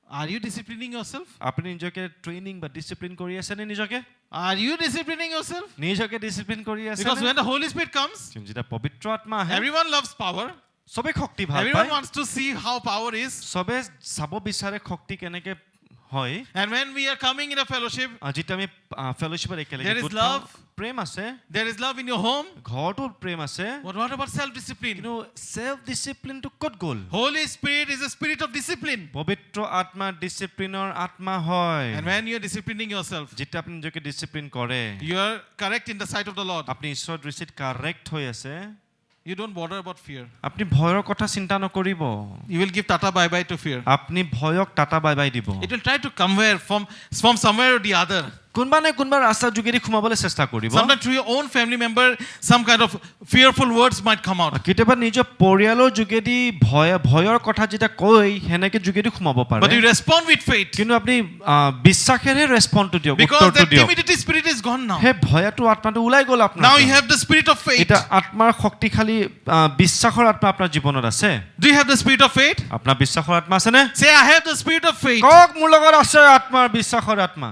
Are you disciplining yourself? আপুনি নিজকে ট্ৰেইনিং বা ডিসিপ্লিন কৰি আছে নে নিজকে Are you disciplining yourself? নিজকে ডিসিপ্লিন কৰি আছে Because when the Holy Spirit comes, যেতিয়া পবিত্ৰ আত্মা আহে everyone loves power. সবে শক্তি ভাল Everyone পায় wants to see how power is. সবে চাব বিচাৰে শক্তি কেনেকে হয় And when we are coming in a fellowship, যেতিয়া আমি ফেলোশিপত একেলগে There is গোট খাওঁ, love. প্ৰেম আছে there is love in your home. ঘৰটো প্ৰেম আছে But what about self-discipline? কিন্তু সেলফ ডিসিপ্লিনটো ক'ত গ'ল Holy Spirit is a spirit of discipline. পবিত্ৰ আত্মা ডিসিপ্লিনৰ আত্মা হয় And when you are disciplining yourself, যেতিয়া আপুনি নিজকে ডিসিপ্লিন কৰে you are correct in the sight of the Lord. আপুনি ঈশ্বৰৰ দৃষ্টিত কাৰেক্ট হৈ আছে You don't bother about fear. আপুনি ভয়ৰ কথা চিন্তা নকৰিব You will give tata bye-bye to fear. আপুনি ভয়ক টাটা বাই বাই দিব It will try to come from somewhere or the other. কোনবা নে কোনবা ৰাস্তা যোগেদি সোমাবলৈ চেষ্টা কৰিব Sometimes through your own family member, some kind of fearful words might come out. কেতিয়াবা নিজৰ পৰিয়ালৰ যোগেদি ভয়ৰ কথা যেতিয়া কৈ হেনেকে যোগেদি সোমাব But পাৰে you respond with faith. কিন্তু আপুনি বিশ্বাসেৰে ৰেসপন্ডটো দিয়ক Because উত্তৰটো that দিয়ক timidity spirit is gone now. হে ভয়টো আত্মাটো ওলাই গ'ল আপোনাৰ Now you have the spirit of faith. এটা আত্মাৰ শক্তিশালী বিশ্বাসৰ আত্মা আপোনাৰ জীৱনত আছে Do you have the spirit of faith? আপোনাৰ বিশ্বাসৰ আত্মা আছে নে Say, I have the spirit of faith. কক মোৰ লগত আছে আত্মাৰ বিশ্বাসৰ আত্মা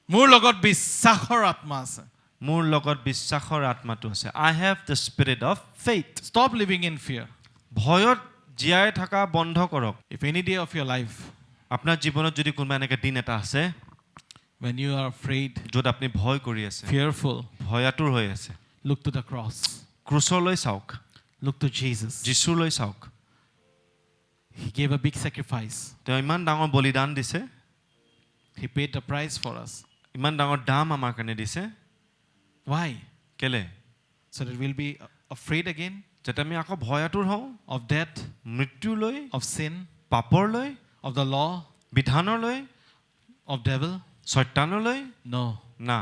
মোৰ লগত বিশ্বাসৰ আত্মা আছে. মোৰ লগত বিশ্বাসৰ আত্মাটো আছে I have the spirit of faith Stop living in fear. ভয়ত জীয়াই থকা বন্ধ কৰক If any day of your life, আপোনাৰ জীৱনত যদি কোনোবা এনেকৈ দিন এটা আছে when you are afraid, য'ত আপুনি ভয় কৰি আছে fearful, ভয়াতুৰ হৈ আছে look to the cross. ক্ৰুচলৈ চাওক Look to Jesus. যীশুলৈ চাওক He gave a big sacrifice. তেওঁ ইমান ডাঙৰ বলিদান দিছে He paid the price for us. ইমান ডাঙৰ দাম আমাৰ কাৰণে দিছে Why? কেলে So that we'll be afraid again যাতে আমি আকৌ ভয়াতুৰ হওঁ of death, মৃত্যুলৈ of sin, পাপৰলৈ of the law, বিধানলৈ of devil. শয়তানলৈ No. না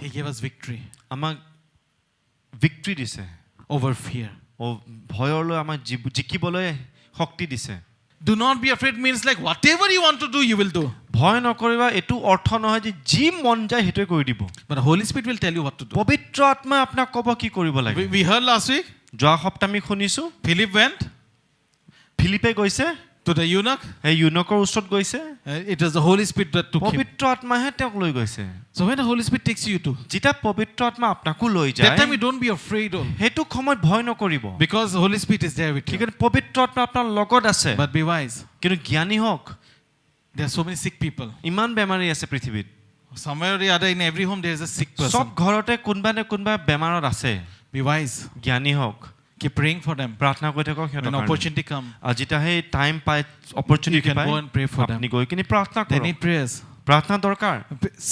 He gave us victory আমাক ভিক্ট্ৰি দিছে over fear. ও ভয়লৈ আমাক জিকিবলৈ শক্তি দিছে Do not be afraid means like whatever you want to do, you will do. ভয় নকৰিবা এইটো অৰ্থ নহয় যে যি মন যায় সেইটোৱে কৰি দিব But the Holy Spirit will tell you what to do. পবিত্ৰ আত্মা আপোনাক ক'ব কি কৰিব লাগে We heard last week, যোৱা সপ্তাহ আমি শুনিছো Philip went ফিলিপে গৈছে to the eunuch. সেই ইউনকৰ ওচৰত গৈছে It was the Holy Spirit that took him. পবিত্ৰ আত্মাহে তেওঁক লৈ গৈছে So when the Holy Spirit takes you to, যেতিয়া পবিত্ৰ আত্মা আপোনাকো লৈ that যায় time you don't be afraid of, সেইটো সময়ত ভয় নকৰিব because the Holy Spirit is there with you. কিন্তু পবিত্ৰ আত্মা আপোনাৰ লগত আছে But be wise. কিন্তু জ্ঞানী হওক There are so many sick people. ইমান বেমাৰী আছে পৃথিৱীত Somewhere or the other, in every home, there is a sick সব person. ঘৰতে কোনোবা নে কোনোবা বেমাৰত আছে Be wise. জ্ঞানী হওক Keep praying for them. প্ৰাৰ্থনা কৰি থাকক সিহঁতৰ When কাৰণে। opportunity come, আৰু যেতিয়া সেই টাইম পায় অপৰচুনিটি You can পায় go and pray for them. আপুনি গৈ কিনে প্ৰাৰ্থনা they কৰক need prayers. প্ৰাৰ্থনা দৰকাৰ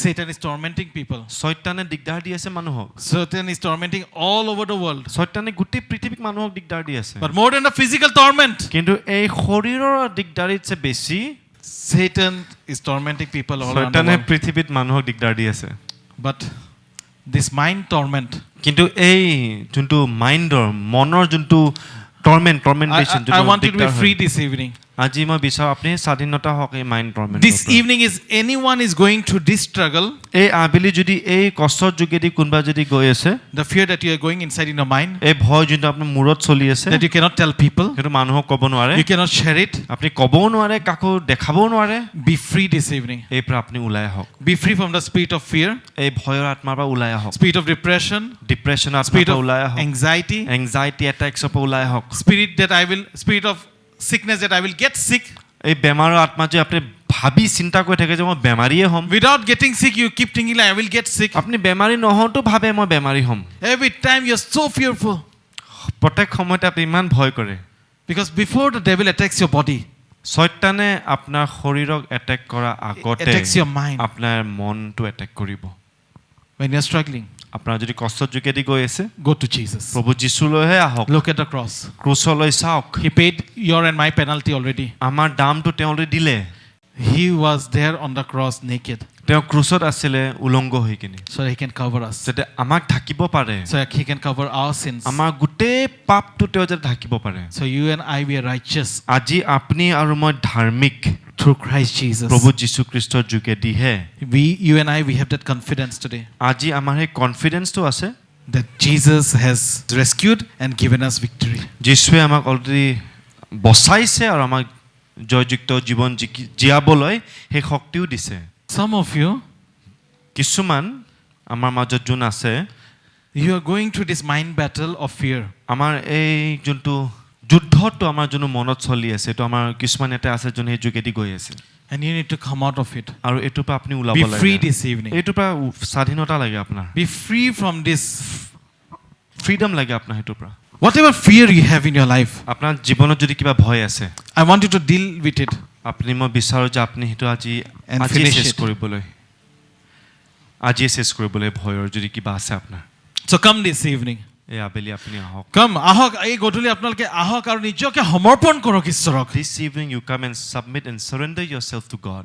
Satan is tormenting people. শয়তানে দিগদাৰ দি আছে মানুহক Satan is tormenting all over the world. শয়তানে গোটেই পৃথিৱীক মানুহক দিগদাৰ দি আছে But more than the physical torment, কিন্তু এই শৰীৰৰ দিগদাৰীতছে বেছি Satan is tormenting people all around the শয়তানে world. পৃথিৱীত মানুহক দিগদাৰ দি আছে But this mind torment, কিন্তু এই যোনটো মাইণ্ডৰ মনৰ যোনটো টৰ্মেণ্টেশ্যন I want you to be free this evening. আজি মই বিচাৰো আপুনি স্বাধীনতা হওক এই mind টৰ্মেণ্ট This evening is anyone is going through this struggle, এই আবেলি যদি এই কষ্টৰ যোগেদি কোনোবা যদি গৈ আছে the fear that you are going inside in your mind, এই ভয় যোনটো আপোনাৰ মূৰত চলি আছে that you cannot tell people, সেইটো মানুহক ক'ব নোৱাৰে you cannot share it. আপুনি ক'বও নোৱাৰে কাকো দেখাবও নোৱাৰে Be free this evening. এই পৰা আপুনি ওলাই আহক Be free from the spirit of fear, এই ভয়ৰ আত্মাৰ পৰা ওলাই আহক spirit of depression, ডিপ্ৰেছনৰ আত্মাৰ spirit পৰা of ওলাই আহক anxiety, এংজাইটি এটেক্সৰ পৰা ওলাই আহক spirit of sickness that I will get sick. এই বেমাৰৰ আত্মা যে আপুনি ভাবি চিন্তা কৰি থাকে যে মই বেমাৰীয়ে হ'ম Without getting sick, you keep thinking like I will get sick. আপুনি বেমাৰী নহওঁতো ভাবে মই বেমাৰী হ'ম Every time you're so fearful. প্ৰত্যেক সময়তে আপুনি ইমান ভয় কৰে Because before the devil attacks your body, শয়তানে আপোনাৰ শৰীৰক এটেক কৰা আগতে attacks your mind. আপোনাৰ মনটো এটেক কৰিব When you're struggling, আপোনাৰ যদি কষ্টৰ যোগেদি গৈ আছে go to Jesus. প্ৰভু যীশুলৈহে আহক Look at the cross. ক্ৰুচলৈ চাওক He paid your and my penalty already. আমাৰ দামটো তেওঁলৈ দিলে He was there on the cross naked, তেওঁ ক্ৰুচত আছিলে উলংগ হৈ কিনে so he can cover us. যাতে আমাক ঢাকিব পাৰে So he can cover our sins. আমাৰ গোটেই পাপটো তেওঁ যাতে ঢাকিব পাৰে So you and I, we are righteous আজি আপুনি আৰু মই ধাৰ্মিক through Christ Jesus. প্ৰভু যীশু খ্ৰীষ্টৰ যোগেদিহে You and I, we have that confidence today আজি আমাৰ সেই কনফিডেন্সটো আছে that Jesus has rescued and given us victory. যীশুৱে আমাক অলৰেডি বচাইছে আৰু আমাক জয়যুক্ত জীৱন জীয়াবলৈ সেই শক্তিও দিছে Some of you, কিছুমান আমাৰ মাজত যোন আছে you are going through this mind battle of fear. আমাৰ এই যোনটো যুদ্ধটো আমাৰ যোনটো মনত চলি আছে এইটো আমাৰ কিছুমান এটা আছে যোন সেই যোগেদি গৈ আছে And you need to come out of it. আৰু এইটোৰ পৰা আপুনি ওলাব Be লাগে free this evening. এইটোৰ পৰা স্বাধীনতা লাগে আপোনাৰ Be free from this. Freedom লাগে আপোনাৰ সেইটোৰ পৰা Whatever fear you have in your life, আপোনাৰ জীৱনত যদি কিবা ভয় আছে I want you to deal with it. আপুনি মই বিচাৰোঁ যে আপুনি সেইটো আজি And আজি finish চেছ it. কৰিবলৈ আজিয়ে চেছ কৰিবলৈ ভয়ৰ যদি কিবা আছে আপোনাৰ So come this evening. এই আবেলি আপুনি আহক Come, ahok, ei goduli apnaloke ahok aru nijoke সমৰ্পণ কৰক ঈশ্বৰক. This evening you come and submit and surrender yourself to God